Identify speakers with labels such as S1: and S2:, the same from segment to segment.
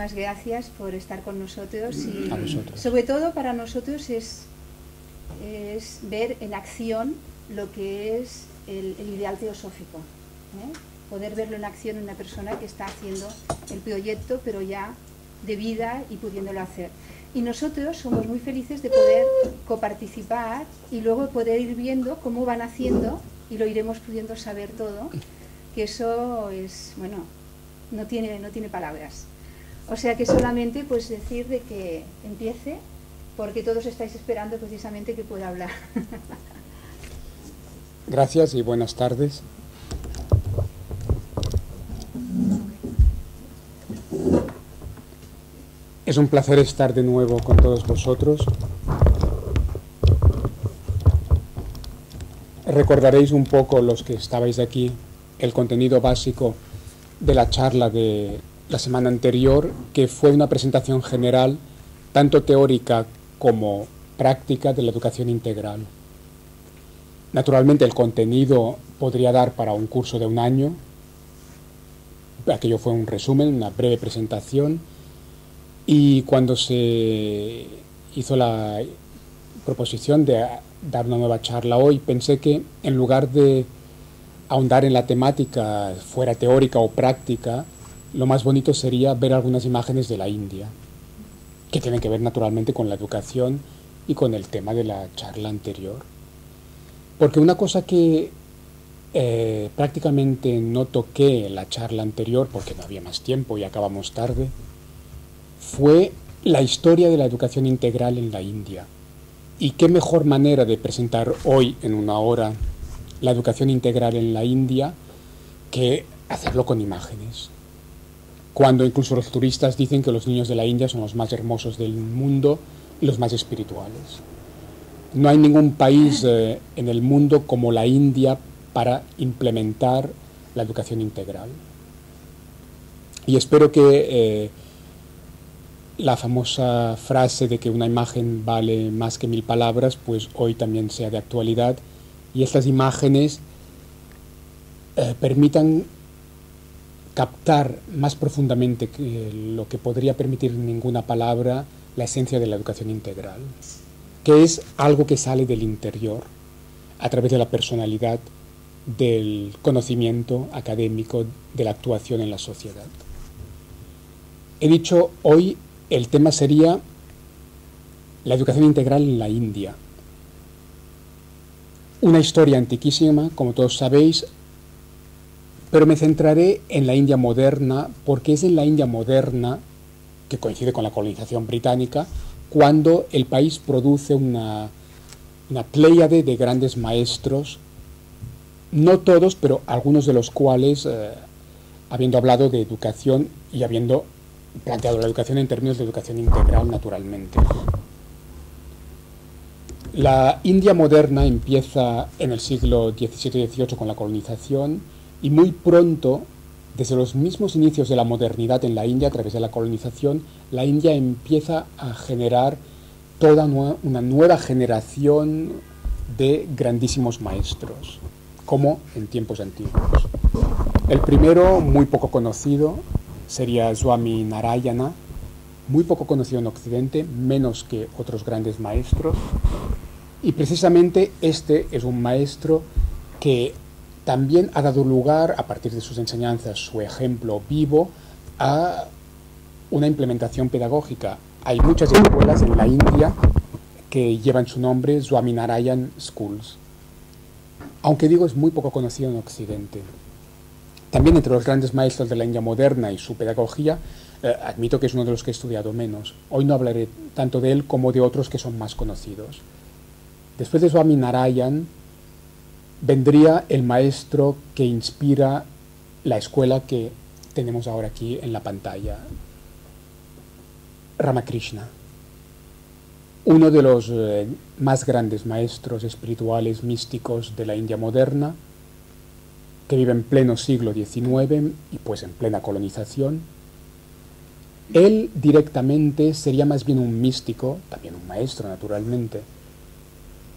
S1: muchísimas gracias por estar con nosotros y
S2: a vosotros.
S1: Sobre todo para nosotros es ver en acción lo que es el ideal teosófico, poder verlo en acción en una persona que está haciendo el proyecto pero ya de vida y pudiéndolo hacer. Y nosotros somos muy felices de poder coparticipar y luego poder ir viendo cómo van haciendo y lo iremos pudiendo saber todo, que eso es, bueno, no tiene palabras. O sea que solamente pues decir de que empiece, porque todos estáis esperando precisamente que pueda hablar.
S2: Gracias y buenas tardes. Es un placer estar de nuevo con todos vosotros. Recordaréis un poco, los que estabais aquí, el contenido básico de la charla de la semana anterior, que fue una presentación general, tanto teórica como práctica, de la educación integral. Naturalmente el contenido podría dar para un curso de un año. Aquello fue un resumen, una breve presentación. Y cuando se hizo la proposición de dar una nueva charla hoy, pensé que en lugar de ahondar en la temática, fuera teórica o práctica, lo más bonito sería ver algunas imágenes de la India, que tienen que ver naturalmente con la educación y con el tema de la charla anterior. Porque una cosa que prácticamente no toqué en la charla anterior, porque no había más tiempo y acabamos tarde, fue la historia de la educación integral en la India. Y qué mejor manera de presentar hoy, en una hora, la educación integral en la India, que hacerlo con imágenes. Cuando incluso los turistas dicen que los niños de la India son los más hermosos del mundo y los más espirituales. No hay ningún país en el mundo como la India para implementar la educación integral. Y espero que la famosa frase de que una imagen vale más que 1000 palabras, pues hoy también sea de actualidad, y estas imágenes permitan captar más profundamente que lo que podría permitir ninguna palabra la esencia de la educación integral, que es algo que sale del interior, a través de la personalidad, del conocimiento académico, de la actuación en la sociedad. He dicho hoy el tema sería la educación integral en la India. Una historia antiquísima, como todos sabéis, pero me centraré en la India moderna, porque es en la India moderna, que coincide con la colonización británica, cuando el país produce una pléyade de grandes maestros, no todos, pero algunos de los cuales, habiendo hablado de educación y habiendo planteado la educación en términos de educación integral, naturalmente. La India moderna empieza en el siglo XVII y XVIII con la colonización, y muy pronto, desde los mismos inicios de la modernidad en la India, a través de la colonización, la India empieza a generar toda una nueva generación de grandísimos maestros, como en tiempos antiguos. El primero, muy poco conocido, sería Swami Narayana, muy poco conocido en Occidente, menos que otros grandes maestros, y precisamente este es un maestro que también ha dado lugar, a partir de sus enseñanzas, su ejemplo vivo, a una implementación pedagógica. Hay muchas escuelas en la India que llevan su nombre, Swami Narayan Schools, aunque digo es muy poco conocido en Occidente. También entre los grandes maestros de la India moderna y su pedagogía, admito que es uno de los que he estudiado menos. Hoy no hablaré tanto de él como de otros que son más conocidos. Después de Swami Narayan, vendría el maestro que inspira la escuela que tenemos ahora aquí en la pantalla, Ramakrishna, uno de los más grandes maestros espirituales místicos de la India moderna, que vive en pleno siglo XIX y pues en plena colonización. Él directamente sería más bien un místico, también un maestro naturalmente.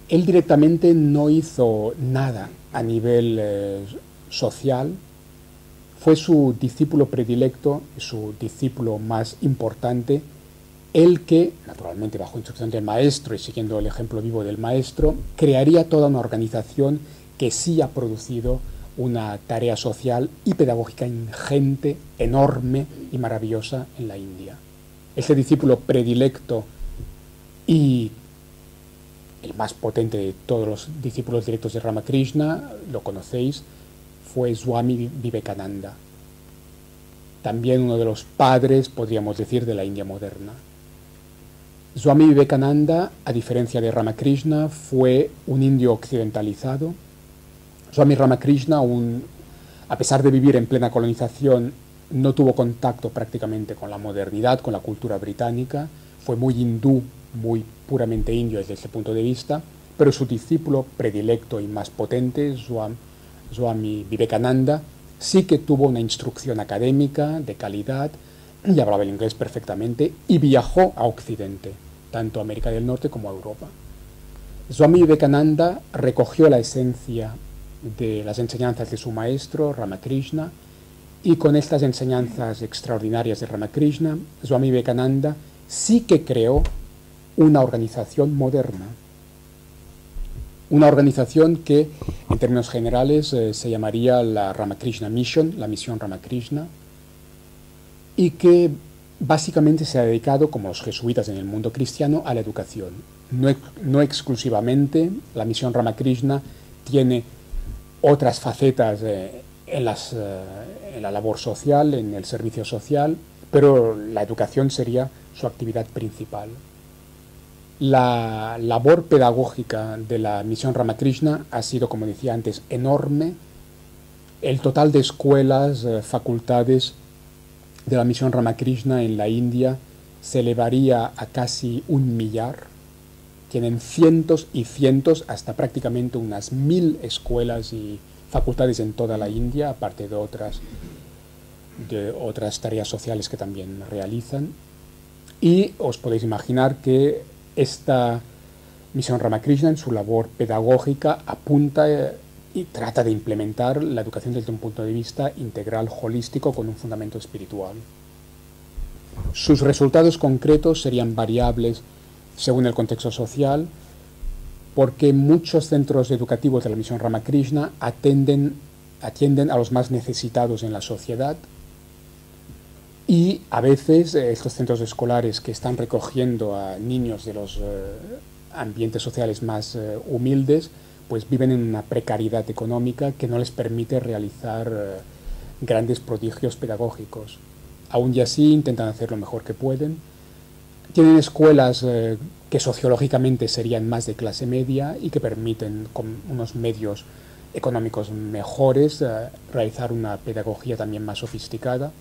S2: Él directamente no hizo nada a nivel social, fue su discípulo predilecto, su discípulo más importante, el que, naturalmente bajo instrucción del maestro y siguiendo el ejemplo vivo del maestro, crearía toda una organización que sí ha producido una tarea social y pedagógica ingente, enorme y maravillosa en la India. Este discípulo predilecto y el más potente de todos los discípulos directos de Ramakrishna, lo conocéis, fue Swami Vivekananda. También uno de los padres, podríamos decir, de la India moderna. Swami Vivekananda, a diferencia de Ramakrishna, fue un indio occidentalizado. Swami Ramakrishna, a pesar de vivir en plena colonización, no tuvo contacto prácticamente con la modernidad, con la cultura británica. Fue muy hindú, muy puramente indio desde ese punto de vista, pero su discípulo predilecto y más potente, Swami Vivekananda, sí que tuvo una instrucción académica de calidad y hablaba el inglés perfectamente y viajó a Occidente, tanto a América del Norte como a Europa. Swami Vivekananda recogió la esencia de las enseñanzas de su maestro, Ramakrishna, y con estas enseñanzas extraordinarias de Ramakrishna, Swami Vivekananda sí que creó una organización moderna. Una organización que, en términos generales, se llamaría la Ramakrishna Mission, la misión Ramakrishna, y que básicamente se ha dedicado, como los jesuitas en el mundo cristiano, a la educación. No exclusivamente, la misión Ramakrishna tiene otras facetas en la labor social, en el servicio social, pero la educación sería su actividad principal. La labor pedagógica de la misión Ramakrishna ha sido, como decía antes, enorme. El total de escuelas, facultades de la misión Ramakrishna en la India se elevaría a casi 1 millar. Tienen cientos y cientos, hasta prácticamente unas 1000 escuelas y facultades en toda la India, aparte de otras tareas sociales que también realizan. Y os podéis imaginar que esta misión Ramakrishna, en su labor pedagógica, apunta y trata de implementar la educación desde un punto de vista integral, holístico, con un fundamento espiritual. Sus resultados concretos serían variables según el contexto social, porque muchos centros educativos de la misión Ramakrishna atienden a los más necesitados en la sociedad, y a veces estos centros escolares que están recogiendo a niños de los ambientes sociales más humildes, pues viven en una precariedad económica que no les permite realizar grandes prodigios pedagógicos. Aún y así intentan hacer lo mejor que pueden. Tienen escuelas que sociológicamente serían más de clase media y que permiten, con unos medios económicos mejores, realizar una pedagogía también más sofisticada.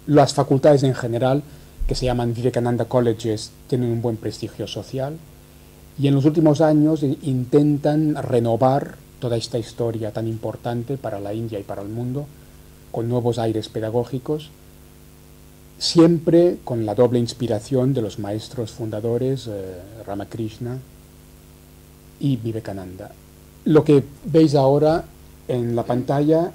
S2: Las facultades en general, que se llaman Vivekananda Colleges, tienen un buen prestigio social, y en los últimos años intentan renovar toda esta historia tan importante para la India y para el mundo con nuevos aires pedagógicos, siempre con la doble inspiración de los maestros fundadores Ramakrishna y Vivekananda. Lo que veis ahora en la pantalla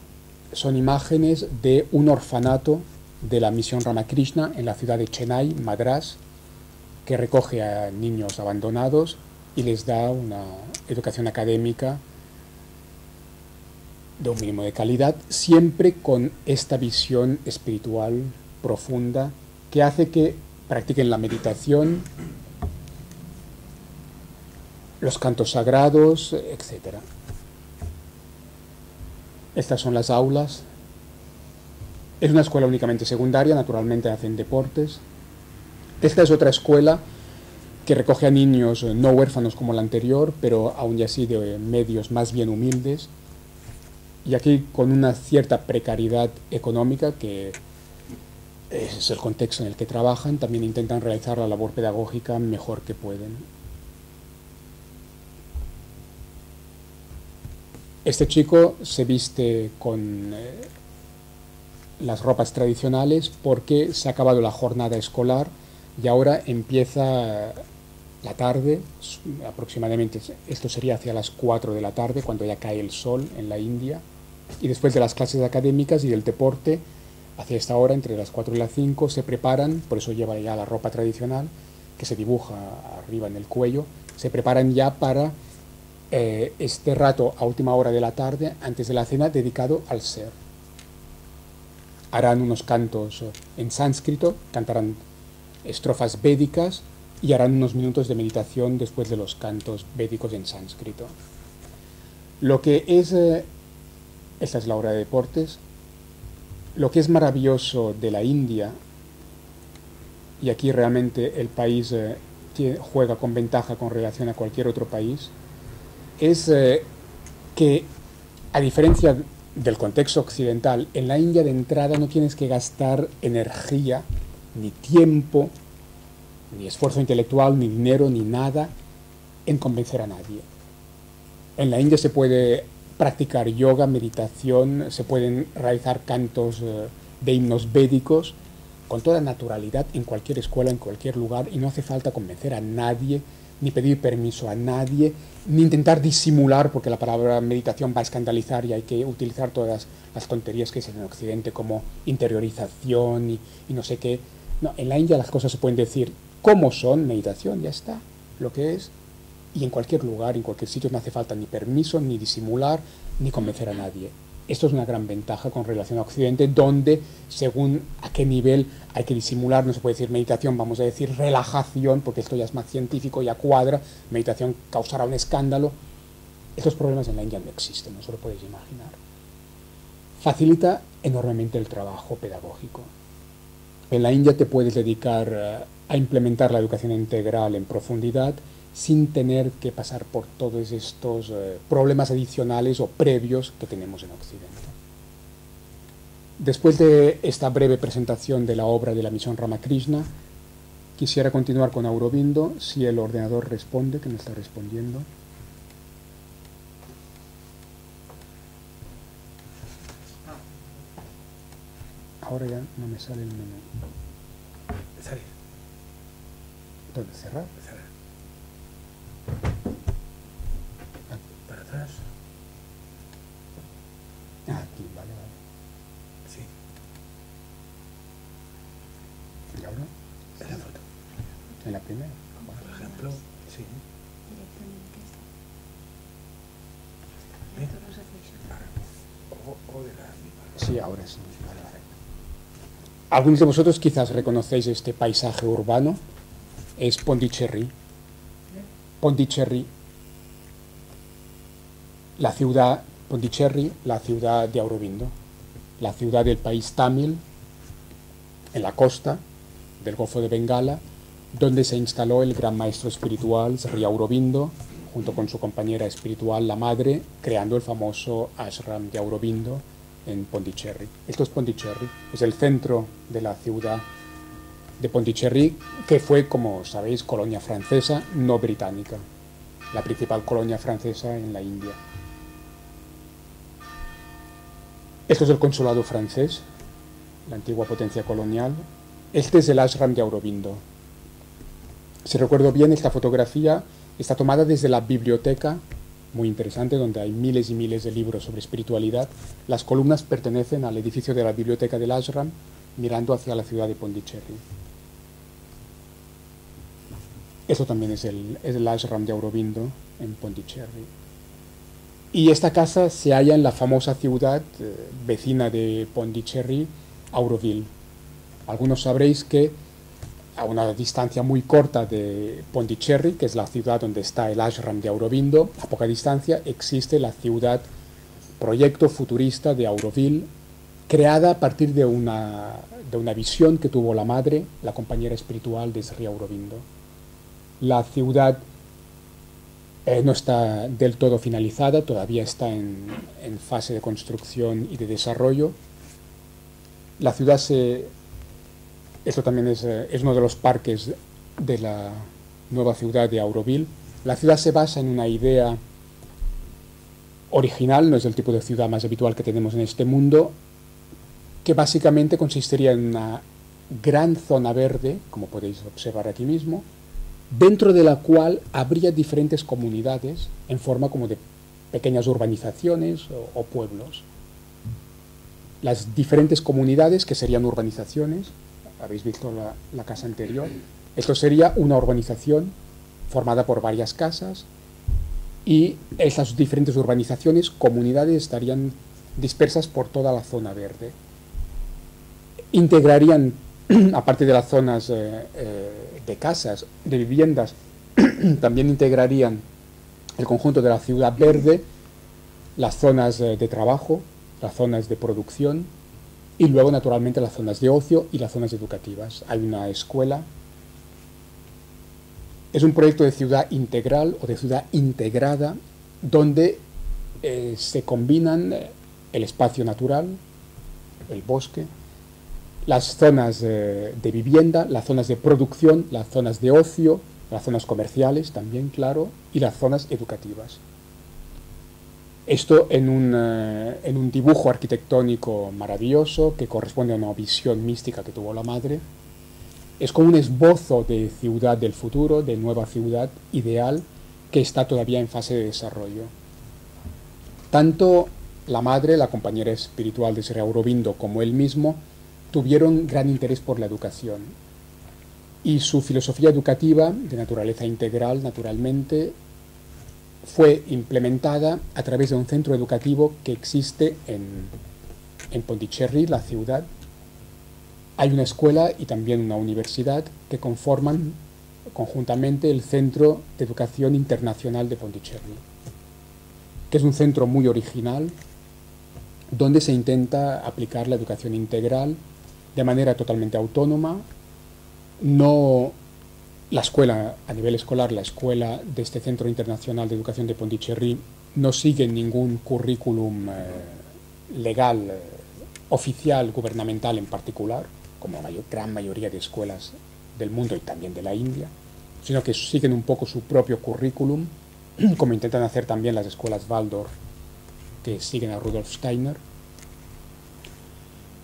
S2: son imágenes de un orfanato de la misión Ramakrishna en la ciudad de Chennai, Madrás, que recoge a niños abandonados y les da una educación académica de un mínimo de calidad, siempre con esta visión espiritual profunda que hace que practiquen la meditación, los cantos sagrados, etc. Estas son las aulas. Es una escuela únicamente secundaria, naturalmente hacen deportes. Esta es otra escuela que recoge a niños no huérfanos como la anterior, pero aún y así de medios más bien humildes, y aquí con una cierta precariedad económica, que es el contexto en el que trabajan. También intentan realizar la labor pedagógica mejor que pueden. Este chico se viste con las ropas tradicionales porque se ha acabado la jornada escolar y ahora empieza la tarde, aproximadamente esto sería hacia las 4 de la tarde, cuando ya cae el sol en la India. Y después de las clases académicas y del deporte, hacia esta hora, entre las 4 y las 5, se preparan, por eso lleva ya la ropa tradicional, que se dibuja arriba en el cuello, se preparan ya para este rato a última hora de la tarde, antes de la cena, dedicado al ser. Harán unos cantos en sánscrito, cantarán estrofas védicas y harán unos minutos de meditación después de los cantos védicos en sánscrito. Lo que es, esta es la hora de deportes, lo que es maravilloso de la India, y aquí realmente el país juega con ventaja con relación a cualquier otro país, es que, a diferencia del contexto occidental, en la India de entrada no tienes que gastar energía, ni tiempo, ni esfuerzo intelectual, ni dinero, ni nada en convencer a nadie. En la India se puede practicar yoga, meditación, se pueden realizar cantos de himnos védicos con toda naturalidad en cualquier escuela, en cualquier lugar, y no hace falta convencer a nadie, ni pedir permiso a nadie, ni intentar disimular, porque la palabra meditación va a escandalizar y hay que utilizar todas las tonterías que se en Occidente como interiorización y no sé qué. No, en la India las cosas se pueden decir como son, meditación, ya está, lo que es, y en cualquier lugar, en cualquier sitio, no hace falta ni permiso, ni disimular, ni convencer a nadie. Esto es una gran ventaja con relación a Occidente, donde según a qué nivel hay que disimular, no se puede decir meditación, vamos a decir relajación, porque esto ya es más científico, ya cuadra, meditación causará un escándalo. Estos problemas en la India no existen, no se lo podéis imaginar. Facilita enormemente el trabajo pedagógico. En la India te puedes dedicar a implementar la educación integral en profundidad sin tener que pasar por todos estos problemas adicionales o previos que tenemos en Occidente. Después de esta breve presentación de la obra de la misión Ramakrishna, quisiera continuar con Aurobindo, si el ordenador responde, que me está respondiendo. Ahora ya no me sale el menú.
S3: Sale.
S2: ¿Dónde? ¿Cerrar?
S3: Cerrar. Para atrás.
S2: Aquí, vale.
S3: Sí.
S2: ¿Y ahora?
S3: En la foto.
S2: ¿En la primera?
S3: Por ejemplo, sí. O de la misma.
S2: Sí, ahora sí. Vale. Algunos de vosotros quizás reconocéis este paisaje urbano. Es Pondicherry. Pondicherry, la ciudad Pondicherry, la ciudad de Aurobindo, la ciudad del país tamil, en la costa del Golfo de Bengala, donde se instaló el gran maestro espiritual Sri Aurobindo, junto con su compañera espiritual, la madre, creando el famoso ashram de Aurobindo en Pondicherry. Esto es Pondicherry, es el centro de la ciudad de Pondicherry, que fue, como sabéis, colonia francesa, no británica, la principal colonia francesa en la India. Esto es el consulado francés, la antigua potencia colonial. Este es el ashram de Aurobindo. Si recuerdo bien, esta fotografía está tomada desde la biblioteca, muy interesante, donde hay miles y miles de libros sobre espiritualidad. Las columnas pertenecen al edificio de la biblioteca del ashram, mirando hacia la ciudad de Pondicherry. Eso también es el ashram de Aurobindo en Pondicherry. Y esta casa se halla en la famosa ciudad vecina de Pondicherry, Auroville. Algunos sabréis que a una distancia muy corta de Pondicherry, que es la ciudad donde está el ashram de Aurobindo, a poca distancia existe la ciudad proyecto futurista de Auroville, creada a partir de una visión que tuvo la madre, la compañera espiritual de Sri Aurobindo. La ciudad no está del todo finalizada, todavía está en fase de construcción y de desarrollo. La ciudad esto también es uno de los parques de la nueva ciudad de Auroville. La ciudad se basa en una idea original, no es el tipo de ciudad más habitual que tenemos en este mundo, que básicamente consistiría en una gran zona verde, como podéis observar aquí mismo, dentro de la cual habría diferentes comunidades en forma como de pequeñas urbanizaciones o pueblos. las diferentes comunidades que serían urbanizaciones. Habéis visto la casa anterior. Esto sería una urbanización formada por varias casas, y esas diferentes urbanizaciones, comunidades, estarían dispersas por toda la zona verde. Integrarían, aparte de las zonas de casas, de viviendas, también integrarían el conjunto de la ciudad verde, las zonas de trabajo, las zonas de producción, y luego naturalmente las zonas de ocio y las zonas educativas. Hay una escuela. Es un proyecto de ciudad integral o de ciudad integrada, donde se combinan el espacio natural, el bosque, las zonas de vivienda, las zonas de producción, las zonas de ocio, las zonas comerciales también, claro, y las zonas educativas. Esto en un dibujo arquitectónico maravilloso que corresponde a una visión mística que tuvo la madre. Es como un esbozo de ciudad del futuro, de nueva ciudad ideal, que está todavía en fase de desarrollo. Tanto la madre, la compañera espiritual de Sri Aurobindo, como él mismo tuvieron gran interés por la educación. Y su filosofía educativa, de naturaleza integral, naturalmente, fue implementada a través de un centro educativo que existe en Pondicherry, la ciudad. Hay una escuela y también una universidad que conforman conjuntamente el Centro de Educación Internacional de Pondicherry, que es un centro muy original, donde se intenta aplicar la educación integral de manera totalmente autónoma. No la escuela, a nivel escolar, la escuela de este Centro Internacional de Educación de Pondicherry no sigue ningún currículum legal, oficial, gubernamental en particular, como la gran mayoría de escuelas del mundo y también de la India, sino que siguen un poco su propio currículum, como intentan hacer también las escuelas Waldorf, que siguen a Rudolf Steiner.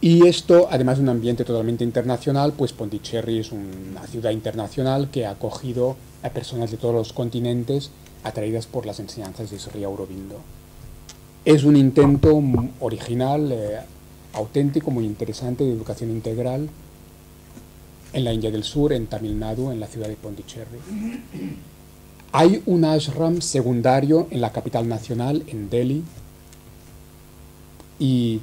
S2: Y esto, además de un ambiente totalmente internacional, pues Pondicherry es una ciudad internacional que ha acogido a personas de todos los continentes atraídas por las enseñanzas de Sri Aurobindo. Es un intento original, auténtico, muy interesante, de educación integral en la India del Sur, en Tamil Nadu, en la ciudad de Pondicherry. Hay un ashram secundario en la capital nacional, en Delhi, y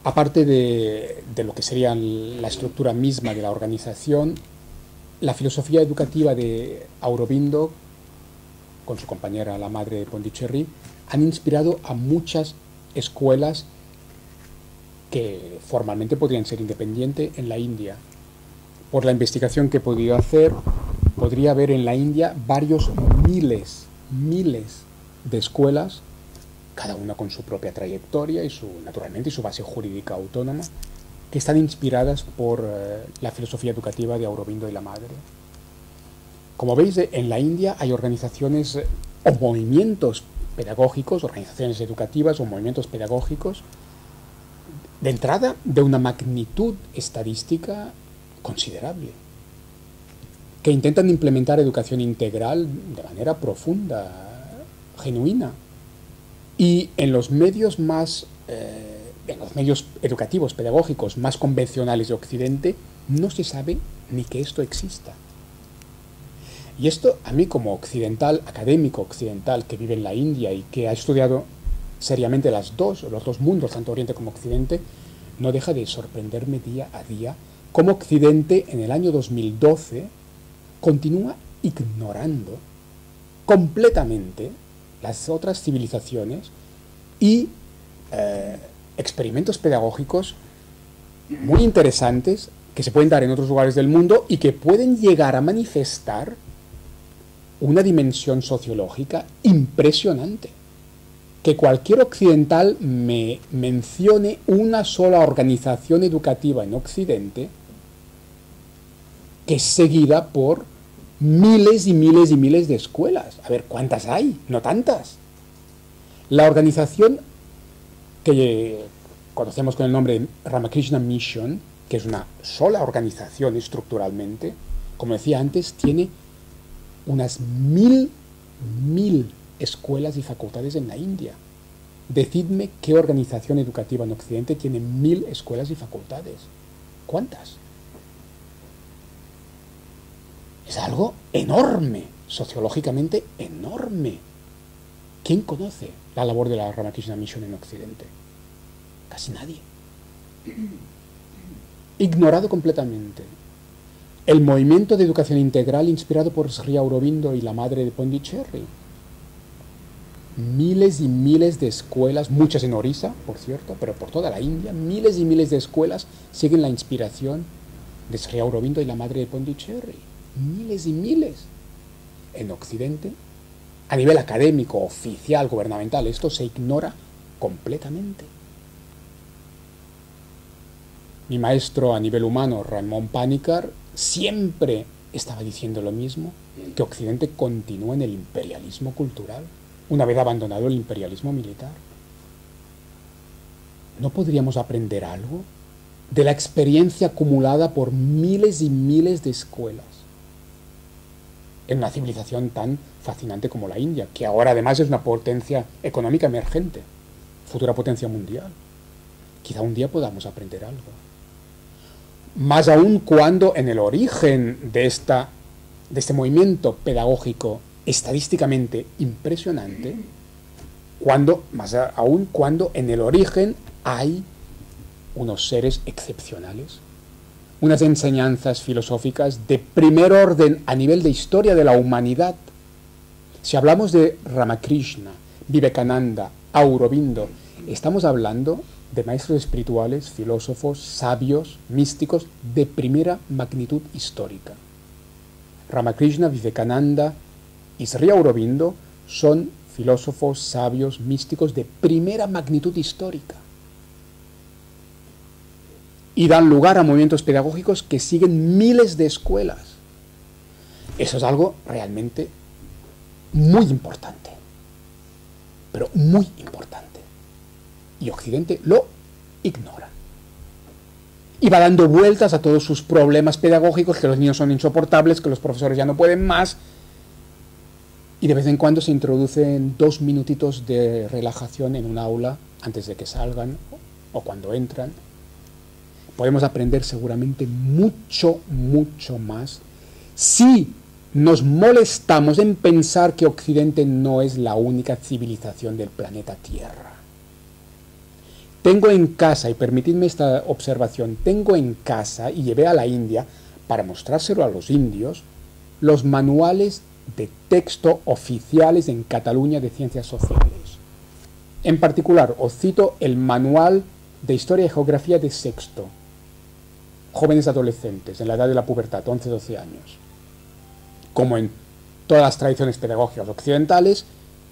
S2: aparte de lo que sería la estructura misma de la organización, la filosofía educativa de Aurobindo, con su compañera, la madre de Pondicherry, han inspirado a muchas escuelas que formalmente podrían ser independientes en la India. Por la investigación que he podido hacer, podría haber en la India varios miles de escuelas, cada una con su propia trayectoria y naturalmente su base jurídica autónoma, que están inspiradas por la filosofía educativa de Aurobindo y la madre. Como veis, en la India hay organizaciones o movimientos pedagógicos, organizaciones educativas o movimientos pedagógicos, de entrada de una magnitud estadística considerable, que intentan implementar educación integral de manera profunda, genuina. Y en los medios en los medios educativos, pedagógicos más convencionales de Occidente, no se sabe ni que esto exista. Y esto, a mí como occidental, académico occidental, que vive en la India y que ha estudiado seriamente los dos mundos, tanto Oriente como Occidente, no deja de sorprenderme día a día cómo Occidente en el año 2012 continúa ignorando completamente las otras civilizaciones y experimentos pedagógicos muy interesantes que se pueden dar en otros lugares del mundo y que pueden llegar a manifestar una dimensión sociológica impresionante. Que cualquier occidental me mencione una sola organización educativa en Occidente que es seguida por miles y miles y miles de escuelas. A ver, ¿cuántas hay? No tantas. La organización que conocemos con el nombre de Ramakrishna Mission, que es una sola organización estructuralmente, como decía antes, tiene unas mil escuelas y facultades en la India. Decidme qué organización educativa en Occidente tiene 1000 escuelas y facultades. ¿Cuántas? Es algo enorme, sociológicamente enorme. ¿Quién conoce la labor de la Ramakrishna Mission en Occidente? Casi nadie. Ignorado completamente. El movimiento de educación integral inspirado por Sri Aurobindo y la madre de Pondicherry. Miles y miles de escuelas, muchas en Orissa, por cierto, pero por toda la India, miles y miles de escuelas siguen la inspiración de Sri Aurobindo y la madre de Pondicherry. Miles y miles. En Occidente, a nivel académico, oficial, gubernamental, esto se ignora completamente. Mi maestro a nivel humano, Ramón Panikkar, siempre estaba diciendo lo mismo, que Occidente continúa en el imperialismo cultural, una vez abandonado el imperialismo militar. ¿No podríamos aprender algo de la experiencia acumulada por miles y miles de escuelas en una civilización tan fascinante como la India, que ahora además es una potencia económica emergente, futura potencia mundial? Quizá un día podamos aprender algo. Más aún cuando en el origen de este movimiento pedagógico estadísticamente impresionante, más aún cuando en el origen hay unos seres excepcionales, unas enseñanzas filosóficas de primer orden a nivel de historia de la humanidad. Si hablamos de Ramakrishna, Vivekananda, Aurobindo, estamos hablando de maestros espirituales, filósofos, sabios, místicos de primera magnitud histórica. Ramakrishna, Vivekananda y Sri Aurobindo son filósofos, sabios, místicos de primera magnitud histórica. Y dan lugar a movimientos pedagógicos que siguen miles de escuelas. Eso es algo realmente muy importante, pero muy importante. Y Occidente lo ignora. Y va dando vueltas a todos sus problemas pedagógicos, que los niños son insoportables, que los profesores ya no pueden más. Y de vez en cuando se introducen 2 minutitos de relajación en un aula antes de que salgan o cuando entran. Podemos aprender seguramente mucho, mucho más si nos molestamos en pensar que Occidente no es la única civilización del planeta Tierra. Tengo en casa, y permitidme esta observación, tengo en casa, y llevé a la India para mostrárselo a los indios, los manuales de texto oficiales en Cataluña de ciencias sociales. En particular, os cito el manual de Historia y Geografía de Sexto, jóvenes adolescentes, en la edad de la pubertad, 11-12 años. Como en todas las tradiciones pedagógicas occidentales,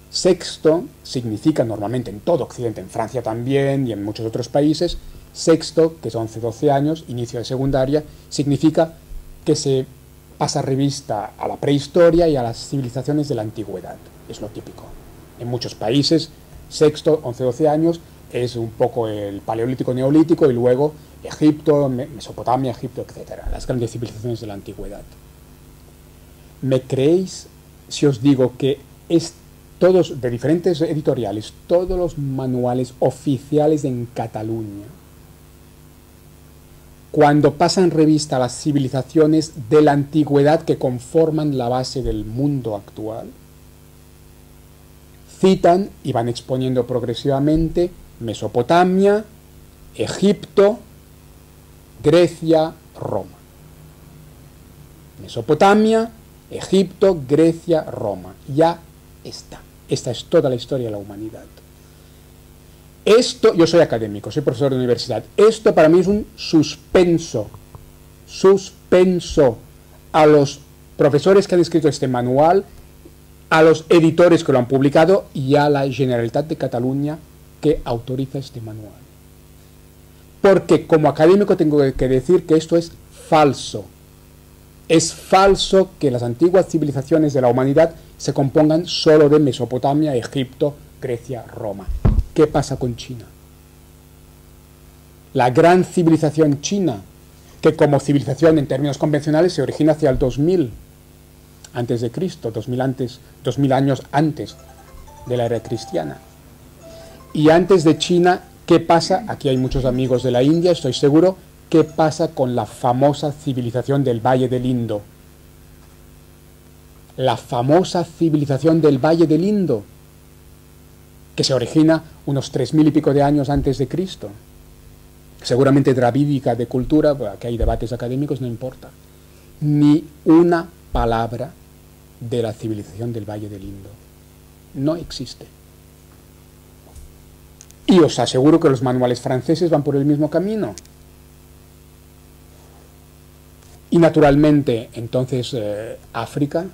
S2: sexto significa normalmente en todo Occidente, en Francia también y en muchos otros países, sexto, que es 11-12 años, inicio de secundaria, significa que se pasa revista a la prehistoria y a las civilizaciones de la antigüedad. Es lo típico. En muchos países, sexto, 11-12 años, es un poco el paleolítico, neolítico y luego Egipto, Mesopotamia, Egipto, etc. Las grandes civilizaciones de la antigüedad. ¿Me creéis si os digo que todos, de diferentes editoriales, todos los manuales oficiales en Cataluña, cuando pasan revista a las civilizaciones de la antigüedad que conforman la base del mundo actual, citan y van exponiendo progresivamente Mesopotamia, Egipto, Grecia, Roma. Mesopotamia, Egipto, Grecia, Roma. Ya está. Esta es toda la historia de la humanidad. Esto, yo soy académico, soy profesor de universidad. Esto para mí es un suspenso. Suspenso a los profesores que han escrito este manual, a los editores que lo han publicado y a la Generalitat de Cataluña que autoriza este manual. Porque como académico tengo que decir que esto es falso. Es falso que las antiguas civilizaciones de la humanidad se compongan solo de Mesopotamia, Egipto, Grecia, Roma. ¿Qué pasa con China? La gran civilización china, que como civilización en términos convencionales se origina hacia el 2000 antes de Cristo, 2000 años antes de la era cristiana. Y antes de China, ¿qué pasa? Aquí hay muchos amigos de la India, estoy seguro. ¿Qué pasa con la famosa civilización del Valle del Indo? La famosa civilización del Valle del Indo, que se origina unos 3000 y pico de años antes de Cristo. Seguramente dravídica de cultura, que hay debates académicos, no importa. Ni una palabra de la civilización del Valle del Indo. No existe. Y os aseguro que los manuales franceses van por el mismo camino. Y naturalmente, entonces, África,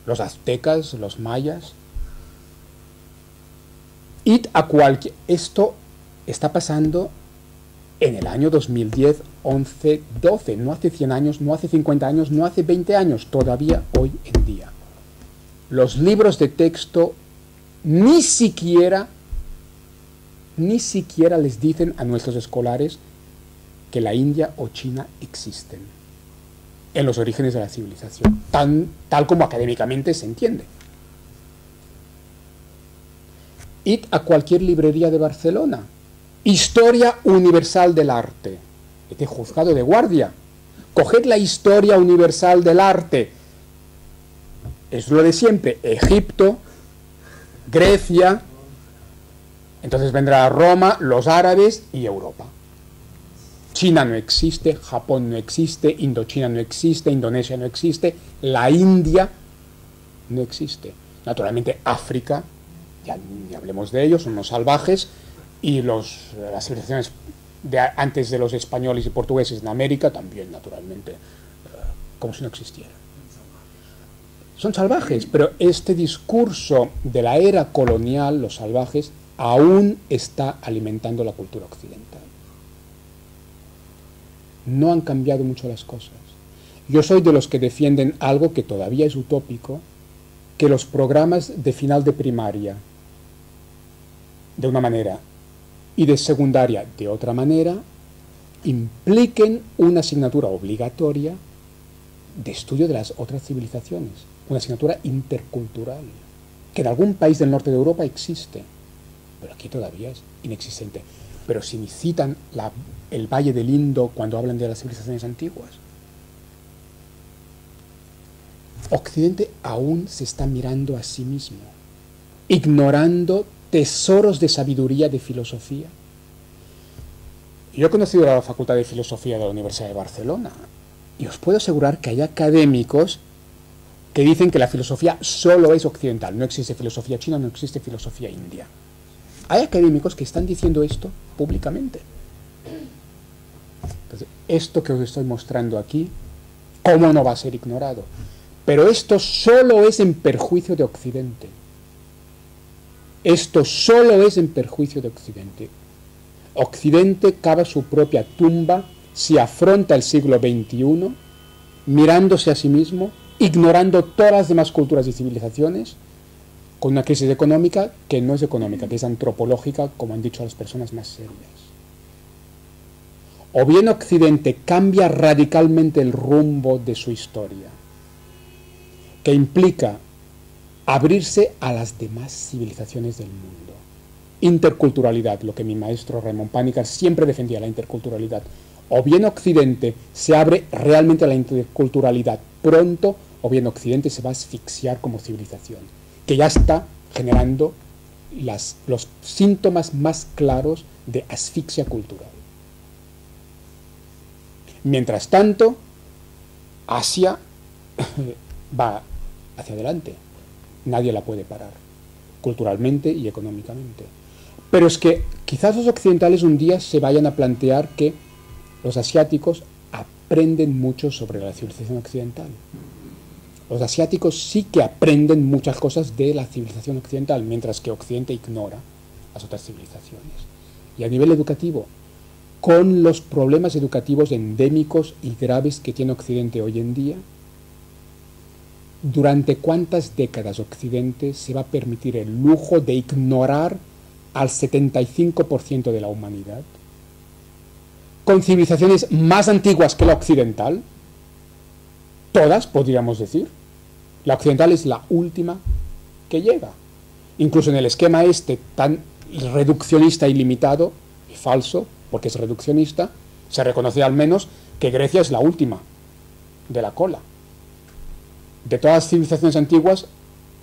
S2: los aztecas, los mayas. Esto está pasando en el año 2010, 11, 12, no hace 100 años, no hace 50 años, no hace 20 años, todavía hoy en día. Los libros de texto ni siquiera les dicen a nuestros escolares que la India o China existen en los orígenes de la civilización, tal como académicamente se entiende. Id a cualquier librería de Barcelona. Historia Universal del Arte. Este juzgado de guardia. Coged la Historia Universal del Arte. Es lo de siempre. Egipto, Grecia. Entonces vendrá Roma, los árabes y Europa. China no existe, Japón no existe, Indochina no existe, Indonesia no existe, la India no existe. Naturalmente África, ya ni hablemos de ellos, son los salvajes, y las civilizaciones antes de los españoles y portugueses en América también, naturalmente, como si no existieran. Son salvajes, pero este discurso de la era colonial, los salvajes, aún está alimentando la cultura occidental. No han cambiado mucho las cosas. Yo soy de los que defienden algo que todavía es utópico, que los programas de final de primaria, de una manera, y de secundaria, de otra manera, impliquen una asignatura obligatoria de estudio de las otras civilizaciones, una asignatura intercultural, que en algún país del norte de Europa existe, pero aquí todavía es inexistente. Pero si citan el Valle del Indo cuando hablan de las civilizaciones antiguas, Occidente aún se está mirando a sí mismo, ignorando tesoros de sabiduría, de filosofía. Yo he conocido la Facultad de Filosofía de la Universidad de Barcelona y os puedo asegurar que hay académicos que dicen que la filosofía solo es occidental, no existe filosofía china, no existe filosofía india. Hay académicos que están diciendo esto públicamente. Entonces, esto que os estoy mostrando aquí, ¿cómo no va a ser ignorado? Pero esto solo es en perjuicio de Occidente. Esto solo es en perjuicio de Occidente. Occidente cava su propia tumba si afronta el siglo XXI mirándose a sí mismo, ignorando todas las demás culturas y civilizaciones, con una crisis económica que no es económica, que es antropológica, como han dicho las personas más serias. O bien Occidente cambia radicalmente el rumbo de su historia, que implica abrirse a las demás civilizaciones del mundo. Interculturalidad, lo que mi maestro Raymond Panikkar siempre defendía, la interculturalidad. O bien Occidente se abre realmente a la interculturalidad pronto, o bien Occidente se va a asfixiar como civilización, que ya está generando los síntomas más claros de asfixia cultural. Mientras tanto, Asia va hacia adelante. Nadie la puede parar, culturalmente y económicamente. Pero es que quizás los occidentales un día se vayan a plantear que los asiáticos aprenden mucho sobre la civilización occidental. Los asiáticos sí que aprenden muchas cosas de la civilización occidental, mientras que Occidente ignora las otras civilizaciones. Y a nivel educativo, con los problemas educativos endémicos y graves que tiene Occidente hoy en día, ¿durante cuántas décadas Occidente se va a permitir el lujo de ignorar al 75% de la humanidad? Con civilizaciones más antiguas que la occidental, todas podríamos decir. La occidental es la última que llega. Incluso en el esquema tan reduccionista ilimitado y falso, porque es reduccionista, se reconoce al menos que Grecia es la última de la cola. De todas las civilizaciones antiguas,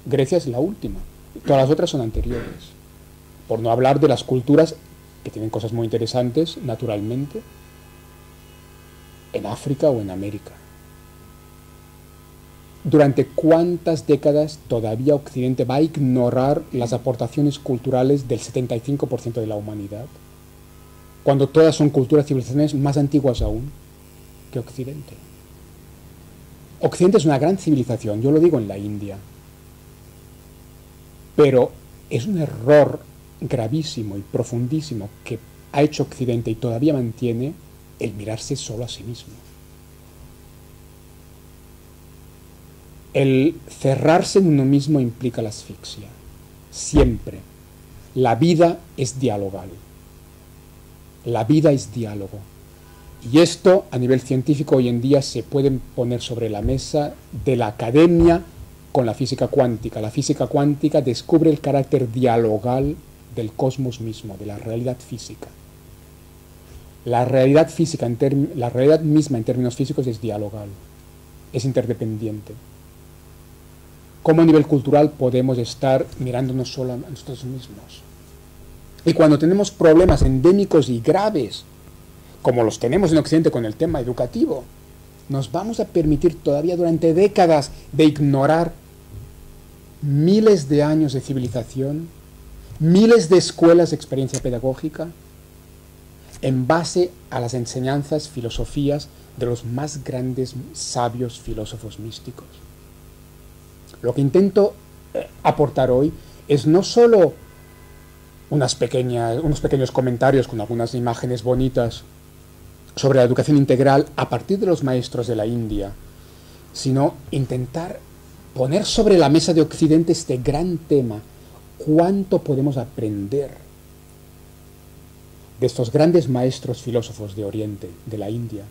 S2: Grecia es la última. Todas las otras son anteriores. Por no hablar de las culturas que tienen cosas muy interesantes, naturalmente, en África o en América. ¿Durante cuántas décadas todavía Occidente va a ignorar las aportaciones culturales del 75% de la humanidad? Cuando todas son culturas y civilizaciones más antiguas aún que Occidente. Occidente es una gran civilización, yo lo digo en la India. Pero es un error gravísimo y profundísimo que ha hecho Occidente y todavía mantiene el mirarse solo a sí mismo. El cerrarse en uno mismo implica la asfixia. Siempre. La vida es dialogal. La vida es diálogo. Y esto, a nivel científico, hoy en día se puede poner sobre la mesa de la academia con la física cuántica. La física cuántica descubre el carácter dialogal del cosmos mismo, de la realidad física. La realidad física, la realidad misma en términos físicos es dialogal, es interdependiente. ¿Cómo a nivel cultural podemos estar mirándonos solo a nosotros mismos? Y cuando tenemos problemas endémicos y graves, como los tenemos en Occidente con el tema educativo, nos vamos a permitir todavía durante décadas de ignorar miles de años de civilización, miles de escuelas de experiencia pedagógica, en base a las enseñanzas, filosofías de los más grandes sabios filósofos místicos. Lo que intento aportar hoy es no solo unos pequeños comentarios con algunas imágenes bonitas sobre la educación integral a partir de los maestros de la India, sino intentar poner sobre la mesa de Occidente este gran tema. ¿Cuánto podemos aprender de estos grandes maestros filósofos de Oriente, de la India,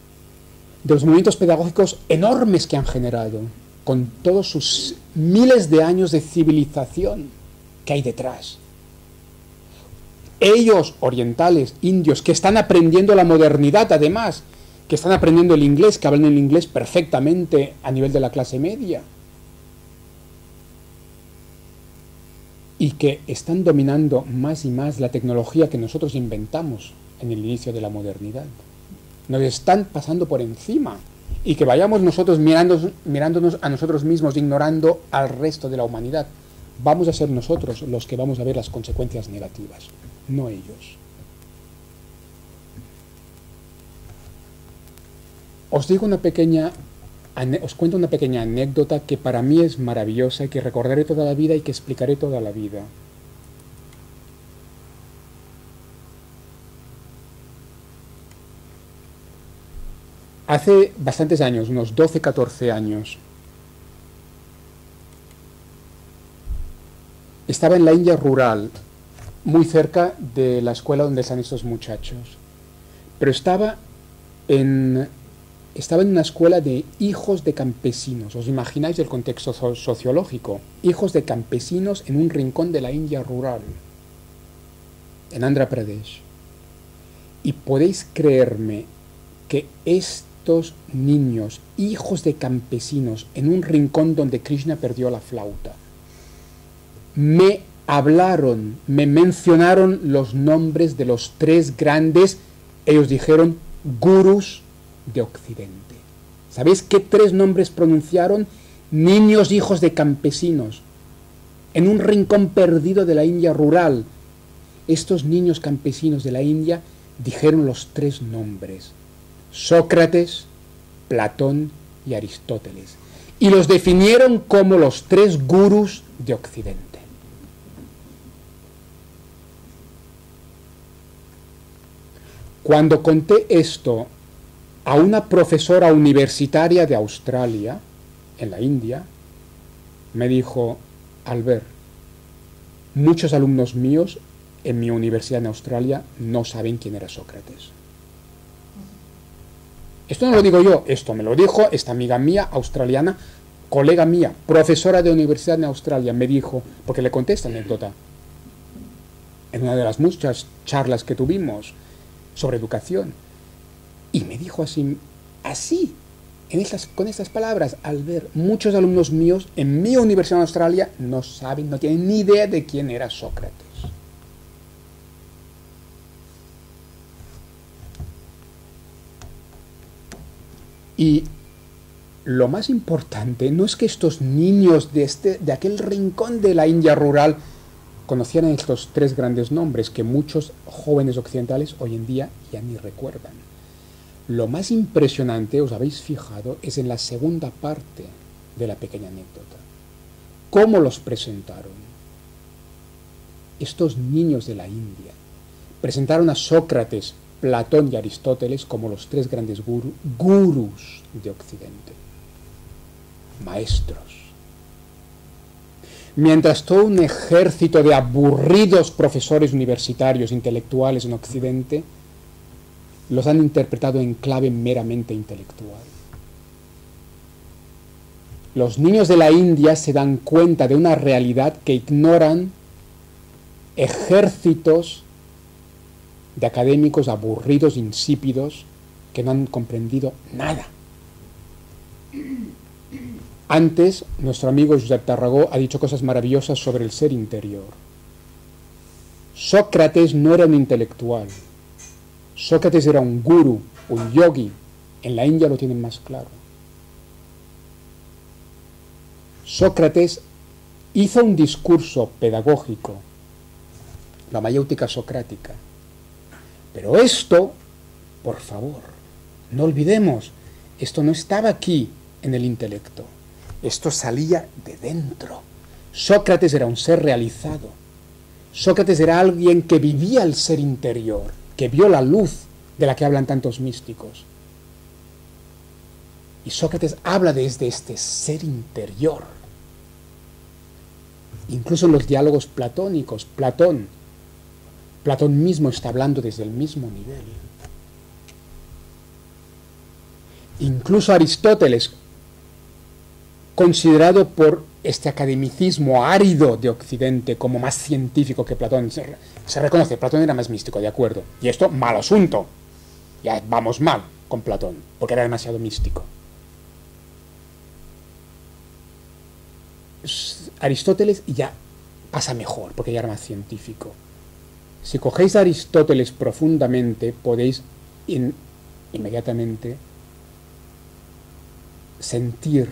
S2: de los movimientos pedagógicos enormes que han generado, con todos sus miles de años de civilización que hay detrás? Ellos, orientales, indios, que están aprendiendo la modernidad además, que están aprendiendo el inglés, que hablan el inglés perfectamente a nivel de la clase media, y que están dominando más y más la tecnología que nosotros inventamos en el inicio de la modernidad. Nos están pasando por encima, y que vayamos nosotros mirándonos a nosotros mismos, ignorando al resto de la humanidad. Vamos a ser nosotros los que vamos a ver las consecuencias negativas, no ellos. Os cuento una pequeña anécdota que para mí es maravillosa y que recordaré toda la vida y que explicaré toda la vida. Hace bastantes años, unos 12, 14 años, estaba en la India rural, muy cerca de la escuela donde están estos muchachos. Pero estaba en una escuela de hijos de campesinos. ¿Os imagináis el contexto sociológico? Hijos de campesinos en un rincón de la India rural, en Andhra Pradesh. Y podéis creerme que estos niños, hijos de campesinos, en un rincón donde Krishna perdió la flauta, me hablaron, me mencionaron los nombres de los tres grandes, ellos dijeron, gurús de Occidente. ¿Sabéis qué tres nombres pronunciaron? Niños hijos de campesinos, en un rincón perdido de la India rural. Estos niños campesinos de la India dijeron los tres nombres: Sócrates, Platón y Aristóteles. Y los definieron como los tres gurús de Occidente. Cuando conté esto a una profesora universitaria de Australia, en la India, me dijo: Albert, muchos alumnos míos en mi universidad en Australia no saben quién era Sócrates. Esto no lo digo yo, esto me lo dijo esta amiga mía, australiana, colega mía, profesora de universidad en Australia, me dijo, porque le conté esta anécdota. en una de las muchas charlas que tuvimos sobre educación. Y me dijo así, con estas palabras, al ver muchos alumnos míos en mi universidad en Australia no saben, no tienen ni idea de quién era Sócrates. Y lo más importante no es que estos niños de aquel rincón de la India rural conocieran estos tres grandes nombres que muchos jóvenes occidentales hoy en día ya ni recuerdan. Lo más impresionante, os habéis fijado, es en la segunda parte de la pequeña anécdota. ¿Cómo los presentaron? Estos niños de la India presentaron a Sócrates, Platón y Aristóteles como los tres grandes gurús de Occidente, maestros. Mientras todo un ejército de aburridos profesores universitarios intelectuales en Occidente los han interpretado en clave meramente intelectual. Los niños de la India se dan cuenta de una realidad que ignoran ejércitos de académicos aburridos, insípidos, que no han comprendido nada. Antes, nuestro amigo Josep Tarragó ha dicho cosas maravillosas sobre el ser interior. Sócrates no era un intelectual. Sócrates era un gurú, un yogi. En la India lo tienen más claro. Sócrates hizo un discurso pedagógico, la mayéutica socrática. Pero esto, por favor, no olvidemos, esto no estaba aquí en el intelecto. Esto salía de dentro. Sócrates era un ser realizado. Sócrates era alguien que vivía el ser interior, que vio la luz de la que hablan tantos místicos. Y Sócrates habla desde este ser interior. Incluso en los diálogos platónicos, Platón mismo está hablando desde el mismo nivel. Incluso Aristóteles, considerado por este academicismo árido de Occidente como más científico que Platón, se reconoce, Platón era más místico, de acuerdo. Y esto, mal asunto. Ya vamos mal con Platón, porque era demasiado místico. Aristóteles ya pasa mejor, porque ya era más científico. Si cogéis a Aristóteles profundamente, podéis inmediatamente sentir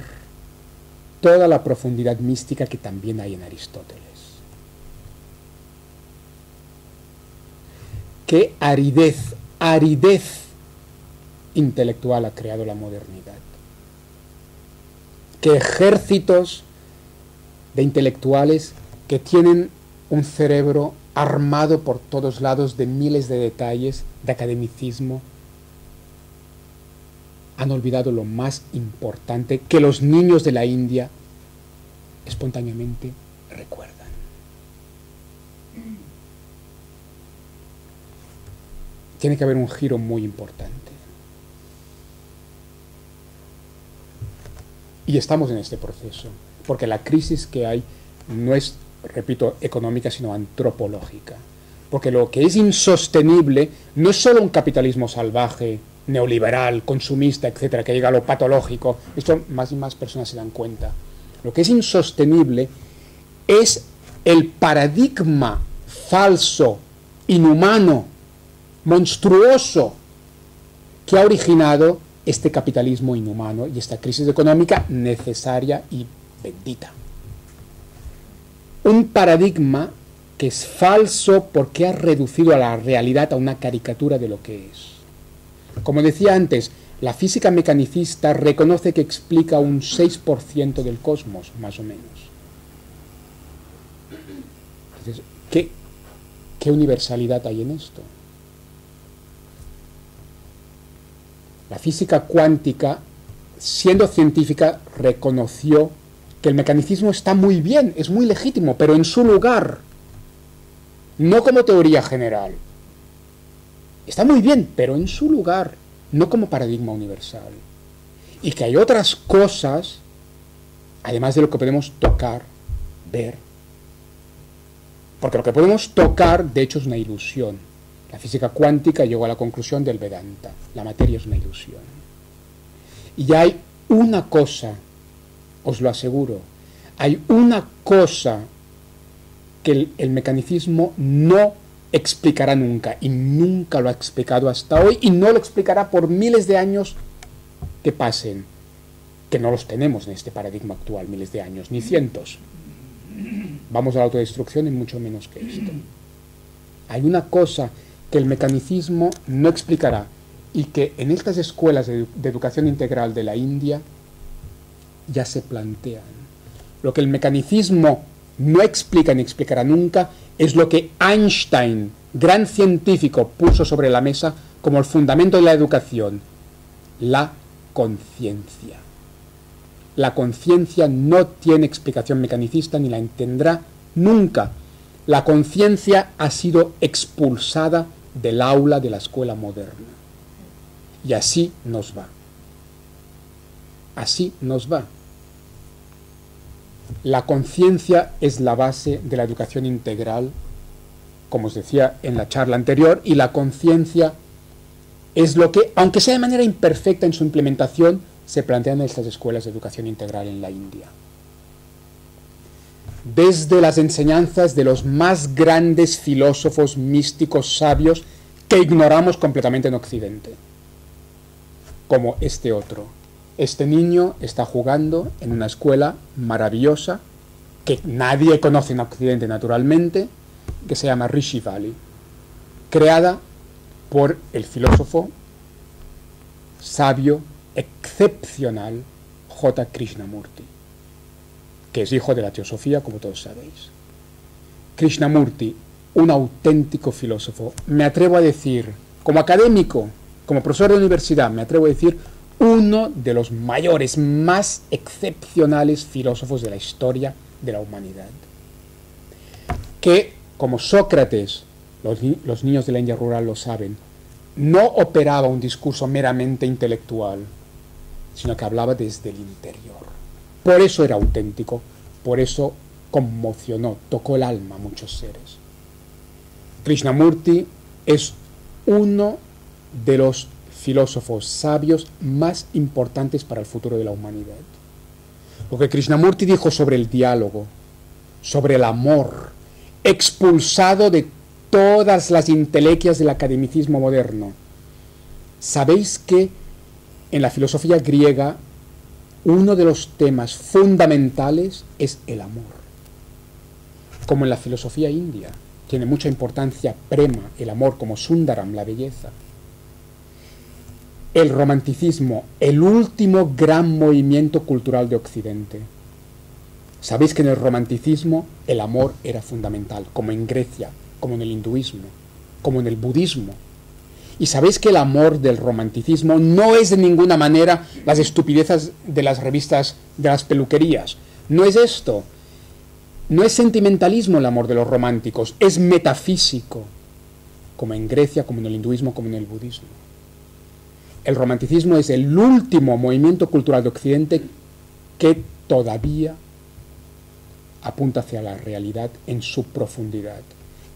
S2: toda la profundidad mística que también hay en Aristóteles. Qué aridez intelectual ha creado la modernidad. Qué ejércitos de intelectuales que tienen un cerebro armado por todos lados de miles de detalles, de academicismo, han olvidado lo más importante que los niños de la India espontáneamente recuerdan. Tiene que haber un giro muy importante. Y estamos en este proceso, porque la crisis que hay no es, repito, económica, sino antropológica. Porque lo que es insostenible no es solo un capitalismo salvaje, neoliberal, consumista, etcétera, que llega a lo patológico. Esto más y más personas se dan cuenta. Lo que es insostenible es el paradigma falso, inhumano, monstruoso que ha originado este capitalismo inhumano y esta crisis económica necesaria y bendita. Un paradigma que es falso porque ha reducido a la realidad a una caricatura de lo que es. Como decía antes, la física mecanicista reconoce que explica un 6% del cosmos, más o menos. Entonces, ¿qué universalidad hay en esto? La física cuántica, siendo científica, reconoció que el mecanicismo está muy bien, es muy legítimo, pero en su lugar, no como teoría general. Está muy bien, pero en su lugar, no como paradigma universal. Y que hay otras cosas, además de lo que podemos tocar, ver. Porque lo que podemos tocar, de hecho, es una ilusión. La física cuántica llegó a la conclusión del Vedanta. La materia es una ilusión. Y hay una cosa, os lo aseguro, hay una cosa que el mecanicismo no explicará nunca, y nunca lo ha explicado hasta hoy, y no lo explicará por miles de años que pasen, que no los tenemos en este paradigma actual, miles de años, ni cientos. Vamos a la autodestrucción y mucho menos que esto. Hay una cosa que el mecanicismo no explicará y que en estas escuelas de educación integral de la India ya se plantean. Lo que el mecanicismo no explica ni explicará nunca es lo que Einstein, gran científico, puso sobre la mesa como el fundamento de la educación: la conciencia. La conciencia no tiene explicación mecanicista ni la tendrá nunca. La conciencia ha sido expulsada del aula de la escuela moderna. Y así nos va. Así nos va. La conciencia es la base de la educación integral, como os decía en la charla anterior, y la conciencia es lo que, aunque sea de manera imperfecta en su implementación, se plantean en estas escuelas de educación integral en la India. Desde las enseñanzas de los más grandes filósofos místicos sabios que ignoramos completamente en Occidente, como este otro. Este niño está jugando en una escuela maravillosa que nadie conoce en Occidente naturalmente, que se llama Rishi Valley, creada por el filósofo sabio excepcional J. Krishnamurti, que es hijo de la teosofía, como todos sabéis. Krishnamurti, un auténtico filósofo, me atrevo a decir, como académico, como profesor de universidad, me atrevo a decir, uno de los mayores, más excepcionales filósofos de la historia de la humanidad. Que, como Sócrates, los niños de la India rural lo saben, no operaba un discurso meramente intelectual, sino que hablaba desde el interior. Por eso era auténtico, por eso conmocionó, tocó el alma a muchos seres. Krishnamurti es uno de los filósofos sabios más importantes para el futuro de la humanidad. Lo que Krishnamurti dijo sobre el diálogo, sobre el amor, expulsado de todas las intelequias del academicismo moderno. ¿Sabéis que en la filosofía griega uno de los temas fundamentales es el amor? Como en la filosofía india tiene mucha importancia prema, el amor, como Sundaram, la belleza. El romanticismo, el último gran movimiento cultural de Occidente. Sabéis que en el romanticismo el amor era fundamental, como en Grecia, como en el hinduismo, como en el budismo. Y sabéis que el amor del romanticismo no es de ninguna manera las estupideces de las revistas de las peluquerías. No es esto. No es sentimentalismo el amor de los románticos, es metafísico, como en Grecia, como en el hinduismo, como en el budismo. El romanticismo es el último movimiento cultural de Occidente que todavía apunta hacia la realidad en su profundidad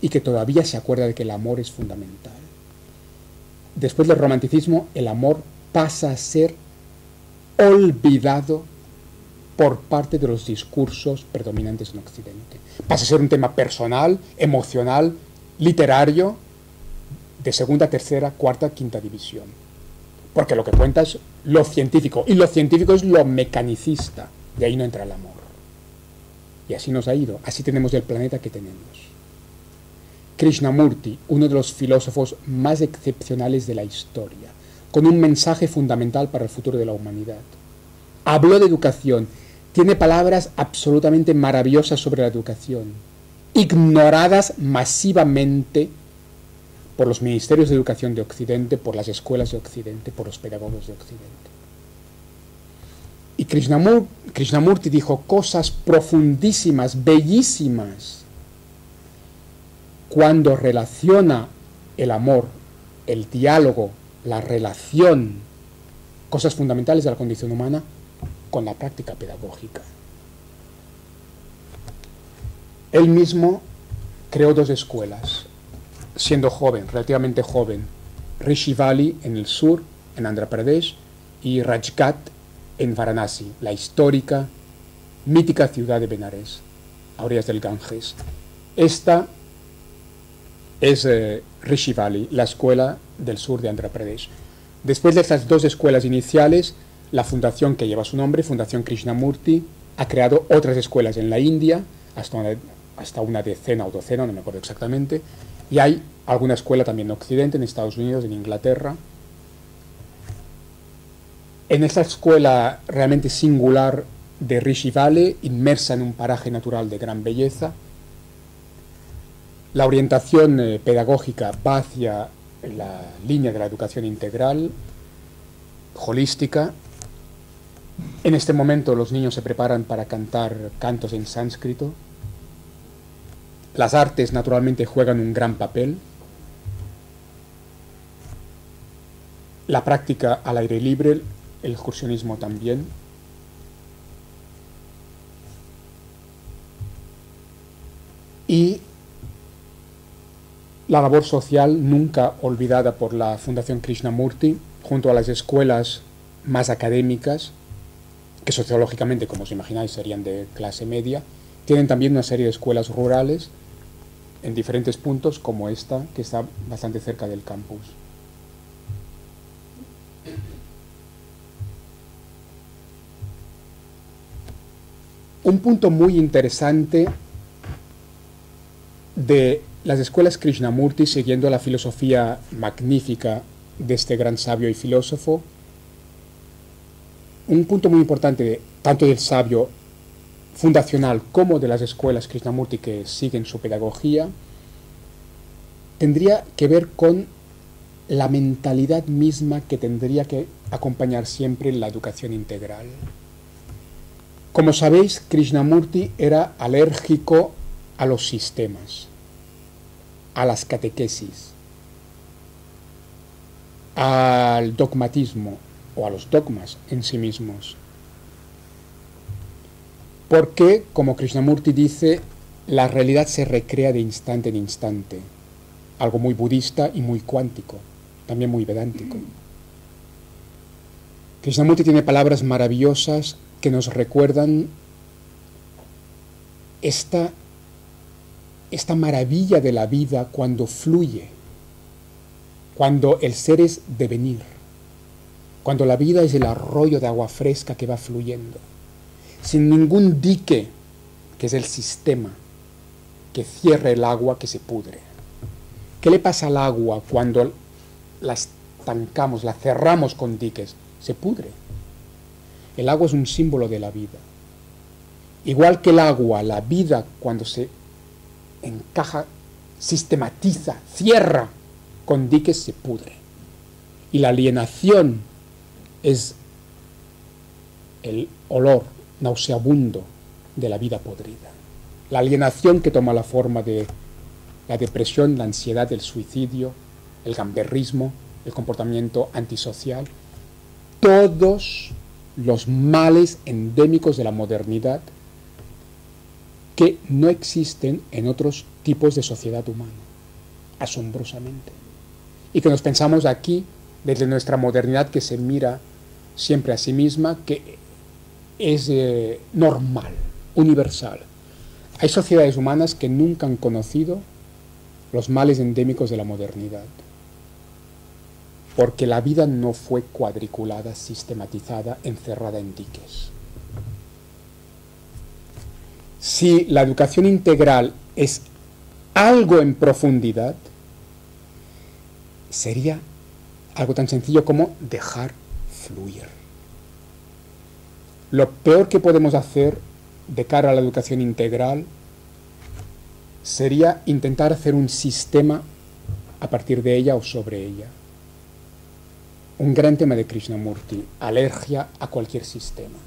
S2: y que todavía se acuerda de que el amor es fundamental. Después del romanticismo, el amor pasa a ser olvidado por parte de los discursos predominantes en Occidente. Pasa a ser un tema personal, emocional, literario, de segunda, tercera, cuarta, quinta división. Porque lo que cuenta es lo científico, y lo científico es lo mecanicista, de ahí no entra el amor. Y así nos ha ido, así tenemos el planeta que tenemos. Krishnamurti, uno de los filósofos más excepcionales de la historia, con un mensaje fundamental para el futuro de la humanidad. Habló de educación, tiene palabras absolutamente maravillosas sobre la educación, ignoradas masivamente por los ministerios de educación de Occidente, por las escuelas de Occidente, por los pedagogos de Occidente. Y Krishnamurti dijo cosas profundísimas, bellísimas, cuando relaciona el amor, el diálogo, la relación, cosas fundamentales de la condición humana, con la práctica pedagógica. Él mismo creó dos escuelas, siendo joven, relativamente joven. Rishi Valley en el sur, en Andhra Pradesh, y Rajghat en Varanasi, la histórica, mítica ciudad de Benares, a orillas del Ganges. Esta es Rishi Valley, la escuela del sur de Andhra Pradesh. Después de estas dos escuelas iniciales, la fundación que lleva su nombre, Fundación Krishnamurti, ha creado otras escuelas en la India, hasta una decena o docena, no me acuerdo exactamente, y hay alguna escuela también en Occidente, en Estados Unidos, en Inglaterra. En esta escuela realmente singular de Rishi Valley, inmersa en un paraje natural de gran belleza, la orientación pedagógica va hacia la línea de la educación integral, holística. En este momento los niños se preparan para cantar cantos en sánscrito. Las artes naturalmente juegan un gran papel. La práctica al aire libre, el excursionismo también. Y la labor social nunca olvidada por la Fundación Krishnamurti, junto a las escuelas más académicas, que sociológicamente, como os imagináis, serían de clase media, tienen también una serie de escuelas rurales en diferentes puntos, como esta, que está bastante cerca del campus. Un punto muy interesante de las escuelas Krishnamurti, siguiendo la filosofía magnífica de este gran sabio y filósofo, un punto muy importante tanto del sabio fundacional como de las escuelas Krishnamurti que siguen su pedagogía, tendría que ver con la mentalidad misma que tendría que acompañar siempre la educación integral. Como sabéis, Krishnamurti era alérgico a los sistemas, a las catequesis, al dogmatismo o a los dogmas en sí mismos. Porque, como Krishnamurti dice, la realidad se recrea de instante en instante, algo muy budista y muy cuántico, también muy vedántico. Krishnamurti tiene palabras maravillosas que nos recuerdan esta maravilla de la vida cuando fluye, cuando el ser es devenir, cuando la vida es el arroyo de agua fresca que va fluyendo, sin ningún dique, que es el sistema, que cierra el agua que se pudre. ¿Qué le pasa al agua cuando la estancamos, la cerramos con diques? Se pudre. El agua es un símbolo de la vida. Igual que el agua, la vida, cuando se encaja, sistematiza, cierra con diques, se pudre. Y la alienación es el olor nauseabundo de la vida podrida. La alienación que toma la forma de la depresión, la ansiedad, el suicidio, el gamberrismo, el comportamiento antisocial, todos los males endémicos de la modernidad que no existen en otros tipos de sociedad humana, asombrosamente. Y que nos pensamos aquí, desde nuestra modernidad que se mira siempre a sí misma, que es normal, universal. Hay sociedades humanas que nunca han conocido los males endémicos de la modernidad, porque la vida no fue cuadriculada, sistematizada, encerrada en diques. Si la educación integral es algo en profundidad, sería algo tan sencillo como dejar fluir. Lo peor que podemos hacer de cara a la educación integral sería intentar hacer un sistema a partir de ella o sobre ella. Un gran tema de Krishnamurti, alergia a cualquier sistema.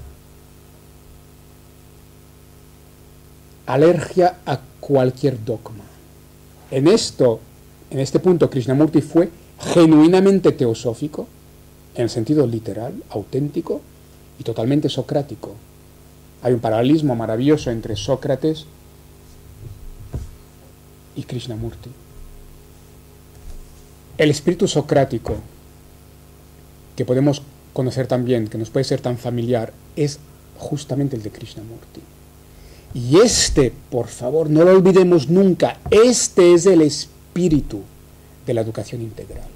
S2: Alergia a cualquier dogma. En este punto, Krishnamurti fue genuinamente teosófico, en el sentido literal, auténtico y totalmente socrático. Hay un paralelismo maravilloso entre Sócrates y Krishnamurti. El espíritu socrático, que podemos conocer también, que nos puede ser tan familiar, es justamente el de Krishnamurti. Y este, por favor, no lo olvidemos nunca, este es el espíritu de la educación integral.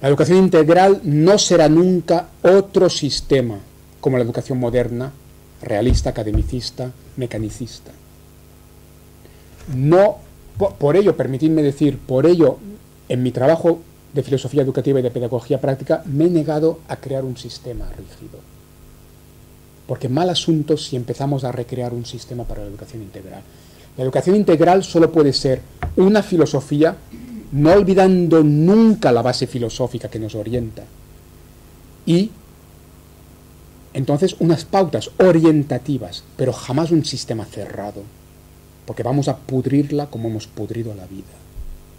S2: La educación integral no será nunca otro sistema como la educación moderna, realista, academicista, mecanicista. No, por ello, permitidme decir, por ello, en mi trabajo de filosofía educativa y de pedagogía práctica, me he negado a crear un sistema rígido. Porque mal asunto si empezamos a recrear un sistema para la educación integral. La educación integral solo puede ser una filosofía, no olvidando nunca la base filosófica que nos orienta. Y entonces unas pautas orientativas, pero jamás un sistema cerrado. Porque vamos a pudrirla como hemos pudrido la vida.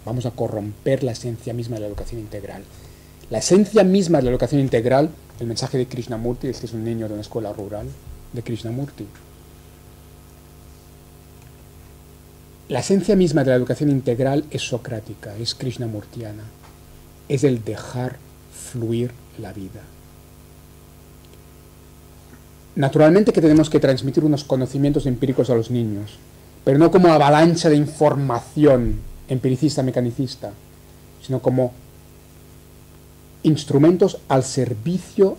S2: Vamos a corromper la esencia misma de la educación integral. La esencia misma de la educación integral, el mensaje de Krishnamurti, este es un niño de una escuela rural de Krishnamurti. La esencia misma de la educación integral es socrática, es krishnamurtiana, es el dejar fluir la vida. Naturalmente que tenemos que transmitir unos conocimientos empíricos a los niños, pero no como avalancha de información empiricista, mecanicista, sino como instrumentos al servicio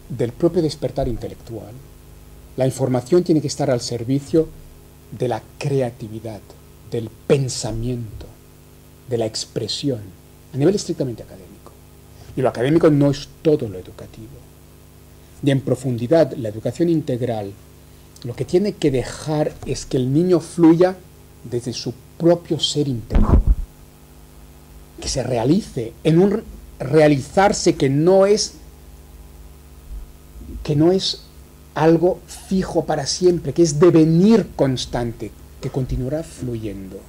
S2: del propio despertar intelectual. La información tiene que estar al servicio de la creatividad, del pensamiento, de la expresión, a nivel estrictamente académico. Y lo académico no es todo lo educativo. Y en profundidad, la educación integral lo que tiene que dejar es que el niño fluya desde su propio ser interior, que se realice en un realizarse que no es algo fijo para siempre, que es devenir constante, que continuará fluyendo.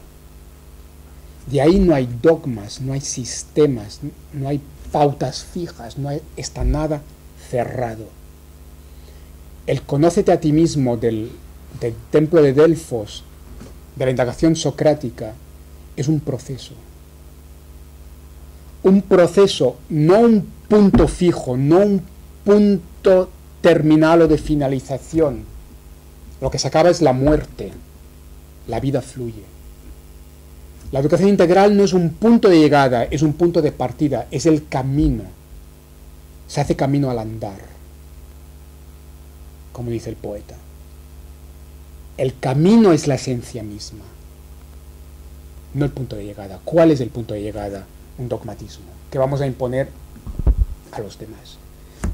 S2: De ahí no hay dogmas, no hay sistemas, no hay pautas fijas, está nada cerrado. El conócete a ti mismo del templo de Delfos, de la indagación socrática, es un proceso. Un proceso, no un punto fijo, no un punto terminal o de finalización. Lo que se acaba es la muerte. La vida fluye. La educación integral no es un punto de llegada, es un punto de partida, es el camino. Se hace camino al andar, como dice el poeta. El camino es la esencia misma, no el punto de llegada. ¿Cuál es el punto de llegada? Un dogmatismo que vamos a imponer a los demás.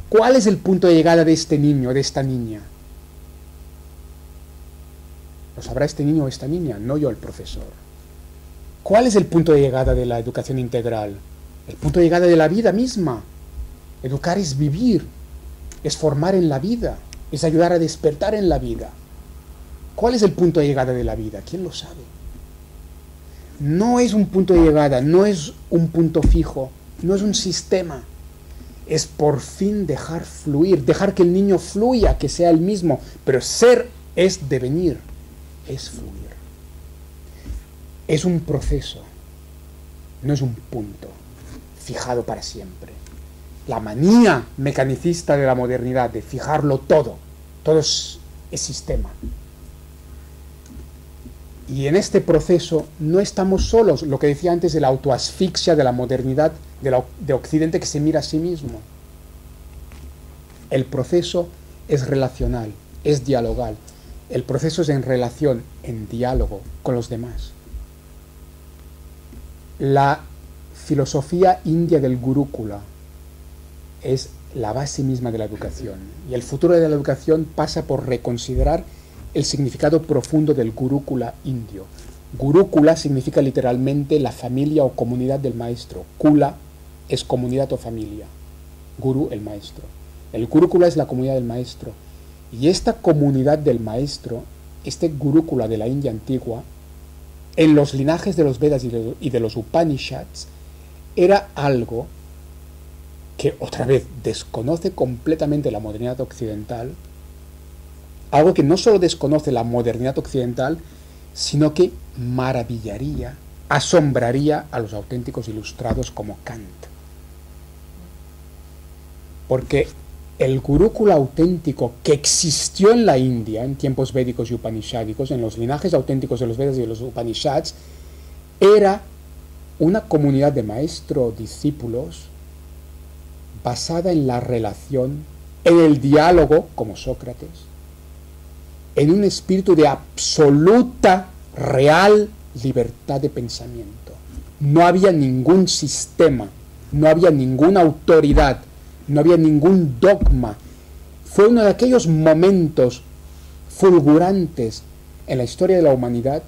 S2: ¿Cuál es el punto de llegada de este niño, de esta niña? Lo sabrá este niño o esta niña, no yo el profesor. ¿Cuál es el punto de llegada de la educación integral? El punto de llegada de la vida misma. Educar es vivir, es formar en la vida, es ayudar a despertar en la vida. ¿Cuál es el punto de llegada de la vida? ¿Quién lo sabe? No es un punto de llegada, no es un punto fijo, no es un sistema. Es por fin dejar fluir, dejar que el niño fluya, que sea el mismo. Pero ser es devenir, es fluir. Es un proceso, no es un punto fijado para siempre. La manía mecanicista de la modernidad, de fijarlo todo es sistema. Y en este proceso no estamos solos, lo que decía antes de la autoasfixia de la modernidad, de Occidente que se mira a sí mismo. El proceso es relacional, es dialogal. El proceso es en relación, en diálogo con los demás. La filosofía india del Gurukula es la base misma de la educación. Y el futuro de la educación pasa por reconsiderar el significado profundo del Gurukula indio. Gurukula significa literalmente la familia o comunidad del maestro. Kula es comunidad o familia. Guru, el maestro. El Gurukula es la comunidad del maestro. Y esta comunidad del maestro, este Gurukula de la India antigua, en los linajes de los Vedas y de los Upanishads, era algo que otra vez desconoce completamente la modernidad occidental, algo que no solo desconoce la modernidad occidental, sino que maravillaría asombraría a los auténticos ilustrados como Kant. Porque el gurúkula auténtico que existió en la India en tiempos védicos y upanishádicos, en los linajes auténticos de los Vedas y de los Upanishads, era una comunidad de maestro-discípulos basada en la relación, en el diálogo, como Sócrates, en un espíritu de absoluta, real libertad de pensamiento. No había ningún sistema, no había ninguna autoridad, no había ningún dogma. Fue uno de aquellos momentos fulgurantes en la historia de la humanidad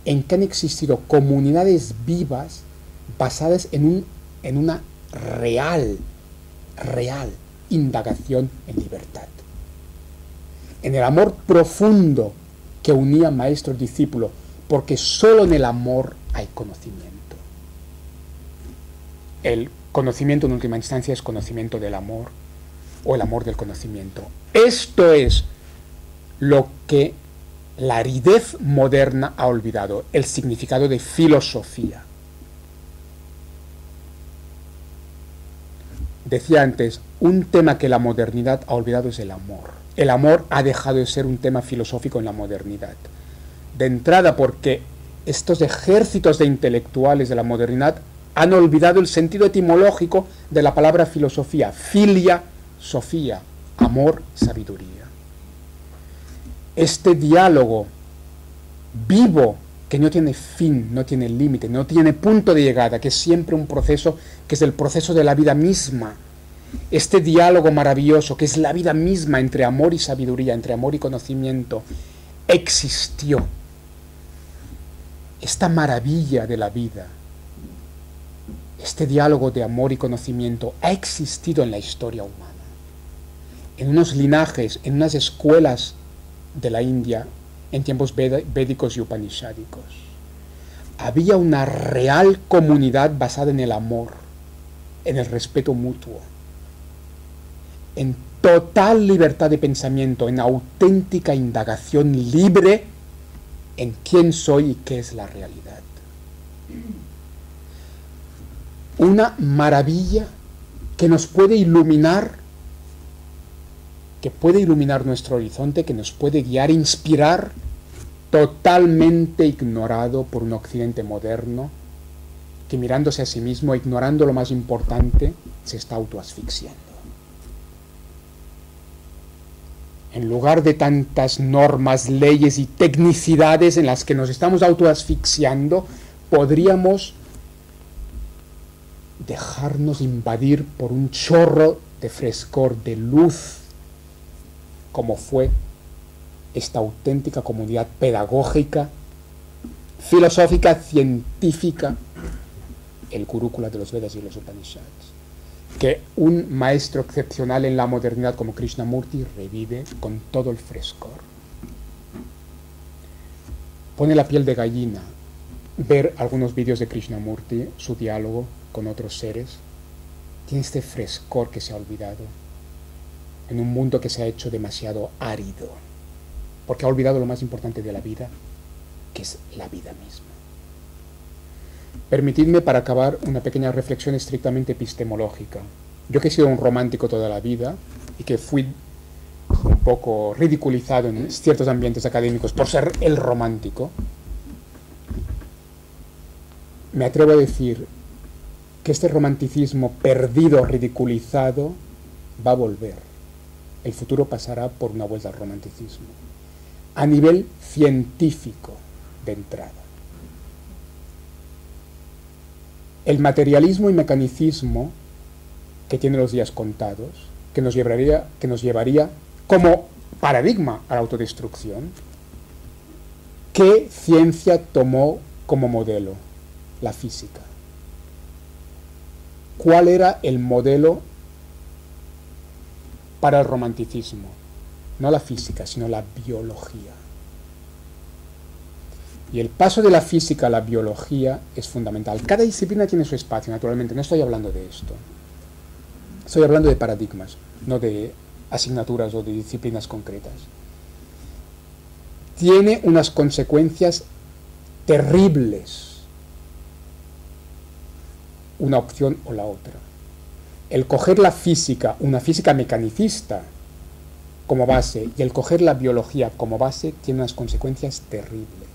S2: en que han existido comunidades vivas basadas en una real indagación en libertad, en el amor profundo que unía maestro y discípulo, porque solo en el amor hay conocimiento. El conocimiento en última instancia es conocimiento del amor o el amor del conocimiento. Esto es lo que la aridez moderna ha olvidado, el significado de filosofía. Decía antes, un tema que la modernidad ha olvidado es el amor. El amor ha dejado de ser un tema filosófico en la modernidad. De entrada porque estos ejércitos de intelectuales de la modernidad han olvidado el sentido etimológico de la palabra filosofía. Filia, sofía, amor, sabiduría. Este diálogo vivo, que no tiene fin, no tiene límite, no tiene punto de llegada, que es siempre un proceso, que es el proceso de la vida misma. Este diálogo maravilloso, que es la vida misma entre amor y sabiduría, entre amor y conocimiento, existió. Esta maravilla de la vida, este diálogo de amor y conocimiento ha existido en la historia humana. En unos linajes, en unas escuelas de la India, en tiempos védicos y upanishádicos, había una real comunidad basada en el amor, en el respeto mutuo, en total libertad de pensamiento, en auténtica indagación libre en quién soy y qué es la realidad. Una maravilla que nos puede iluminar, que puede iluminar nuestro horizonte, que nos puede guiar, inspirar, totalmente ignorado por un occidente moderno, que mirándose a sí mismo, ignorando lo más importante, se está autoasfixiando. En lugar de tantas normas, leyes y tecnicidades en las que nos estamos autoasfixiando, podríamos dejarnos invadir por un chorro de frescor, de luz, como fue esta auténtica comunidad pedagógica, filosófica, científica, el gurúkula de los Vedas y los Upanishads, que un maestro excepcional en la modernidad como Krishnamurti revive con todo el frescor. Pone la piel de gallina ver algunos vídeos de Krishnamurti, su diálogo con otros seres. Tiene este frescor que se ha olvidado en un mundo que se ha hecho demasiado árido, porque ha olvidado lo más importante de la vida, que es la vida misma. Permitidme, para acabar, una pequeña reflexión estrictamente epistemológica. Yo que he sido un romántico toda la vida y que fui un poco ridiculizado en ciertos ambientes académicos por ser el romántico, me atrevo a decir que este romanticismo perdido, ridiculizado, va a volver. El futuro pasará por una vuelta al romanticismo, a nivel científico de entrada. El materialismo y mecanicismo que tiene los días contados, que nos llevaría como paradigma a la autodestrucción, ¿qué ciencia tomó como modelo? La física. ¿Cuál era el modelo para el romanticismo? No la física, sino la biología. Y el paso de la física a la biología es fundamental. Cada disciplina tiene su espacio, naturalmente. No estoy hablando de esto. Estoy hablando de paradigmas, no de asignaturas o de disciplinas concretas. Tiene unas consecuencias terribles una opción o la otra. El coger la física, una física mecanicista, como base, y el coger la biología como base, tiene unas consecuencias terribles.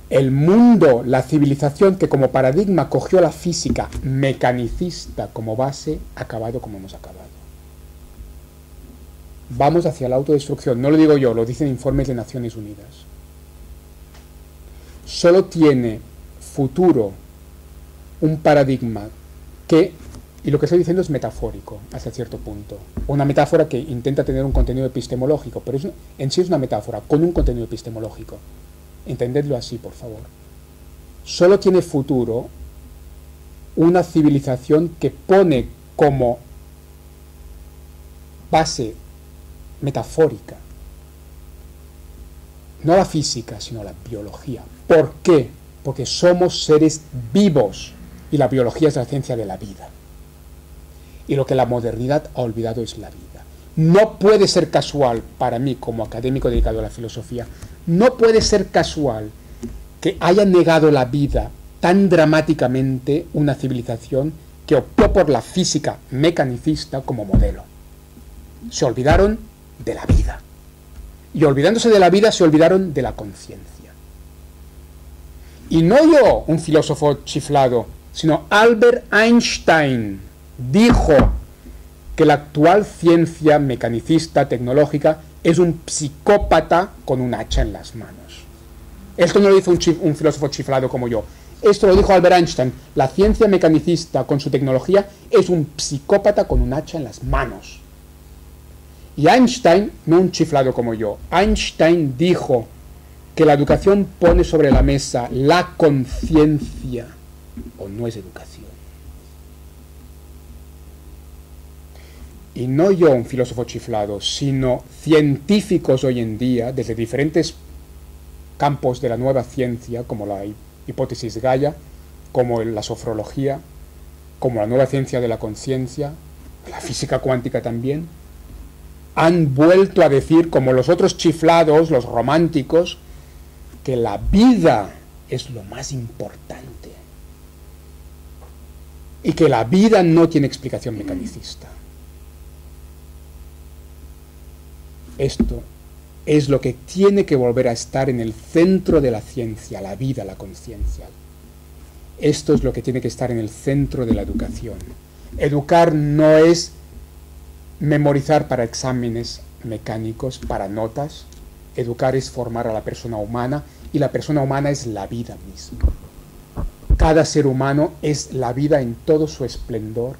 S2: El mundo, la civilización que como paradigma cogió la física mecanicista como base, ha acabado como hemos acabado. Vamos hacia la autodestrucción, no lo digo yo, lo dicen informes de Naciones Unidas. Solo tiene futuro un paradigma que, y lo que estoy diciendo es metafórico hasta cierto punto, una metáfora que intenta tener un contenido epistemológico, pero en sí es una metáfora con un contenido epistemológico. Entendedlo así, por favor. Solo tiene futuro una civilización que pone como base metafórica no la física, sino la biología. ¿Por qué? Porque somos seres vivos y la biología es la ciencia de la vida. Y lo que la modernidad ha olvidado es la vida. No puede ser casual, para mí como académico dedicado a la filosofía, no puede ser casual que haya negado la vida tan dramáticamente una civilización que optó por la física mecanicista como modelo. Se olvidaron de la vida. Y olvidándose de la vida, se olvidaron de la conciencia. Y no yo, un filósofo chiflado, sino Albert Einstein dijo que la actual ciencia mecanicista, tecnológica, es un psicópata con un hacha en las manos. Esto no lo dijo un filósofo chiflado como yo. Esto lo dijo Albert Einstein. La ciencia mecanicista con su tecnología es un psicópata con un hacha en las manos. Y Einstein, no un chiflado como yo, Einstein dijo que la educación pone sobre la mesa la conciencia, o no es educación. Y no yo, un filósofo chiflado, sino científicos hoy en día, desde diferentes campos de la nueva ciencia, como la hipótesis Gaia, como la sofrología, como la nueva ciencia de la conciencia, la física cuántica también, han vuelto a decir, como los otros chiflados, los románticos, que la vida es lo más importante y que la vida no tiene explicación mecanicista. Esto es lo que tiene que volver a estar en el centro de la ciencia, la vida, la conciencia. Esto es lo que tiene que estar en el centro de la educación. Educar no es memorizar para exámenes mecánicos, para notas. Educar es formar a la persona humana, y la persona humana es la vida misma. Cada ser humano es la vida en todo su esplendor,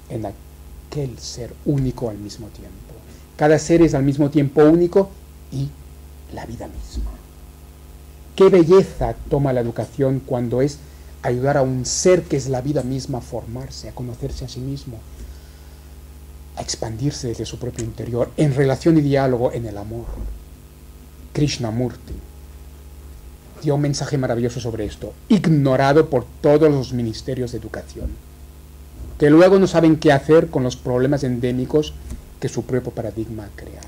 S2: en aquel ser único al mismo tiempo. Cada ser es al mismo tiempo único y la vida misma. Qué belleza toma la educación cuando es ayudar a un ser que es la vida misma a formarse, a conocerse a sí mismo, a expandirse desde su propio interior, en relación y diálogo en el amor. Krishnamurti dio un mensaje maravilloso sobre esto, ignorado por todos los ministerios de educación, que luego no saben qué hacer con los problemas endémicos que su propio paradigma ha creado.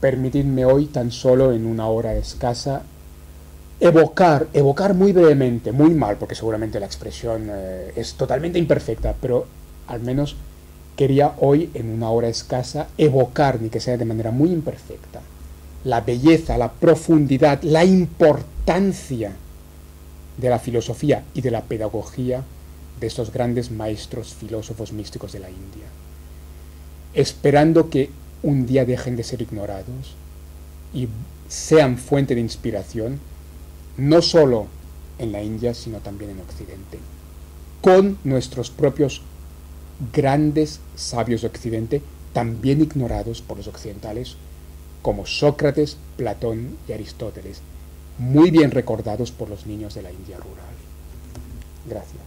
S2: Permitidme hoy, tan solo en una hora escasa, evocar muy brevemente, muy mal, porque seguramente la expresión es totalmente imperfecta, pero al menos quería hoy, en una hora escasa, evocar, ni que sea de manera muy imperfecta, la belleza, la profundidad, la importancia de la filosofía y de la pedagogía de estos grandes maestros filósofos místicos de la India, esperando que un día dejen de ser ignorados y sean fuente de inspiración, no solo en la India, sino también en Occidente, con nuestros propios grandes sabios de Occidente, también ignorados por los occidentales, como Sócrates, Platón y Aristóteles, muy bien recordados por los niños de la India rural. Gracias.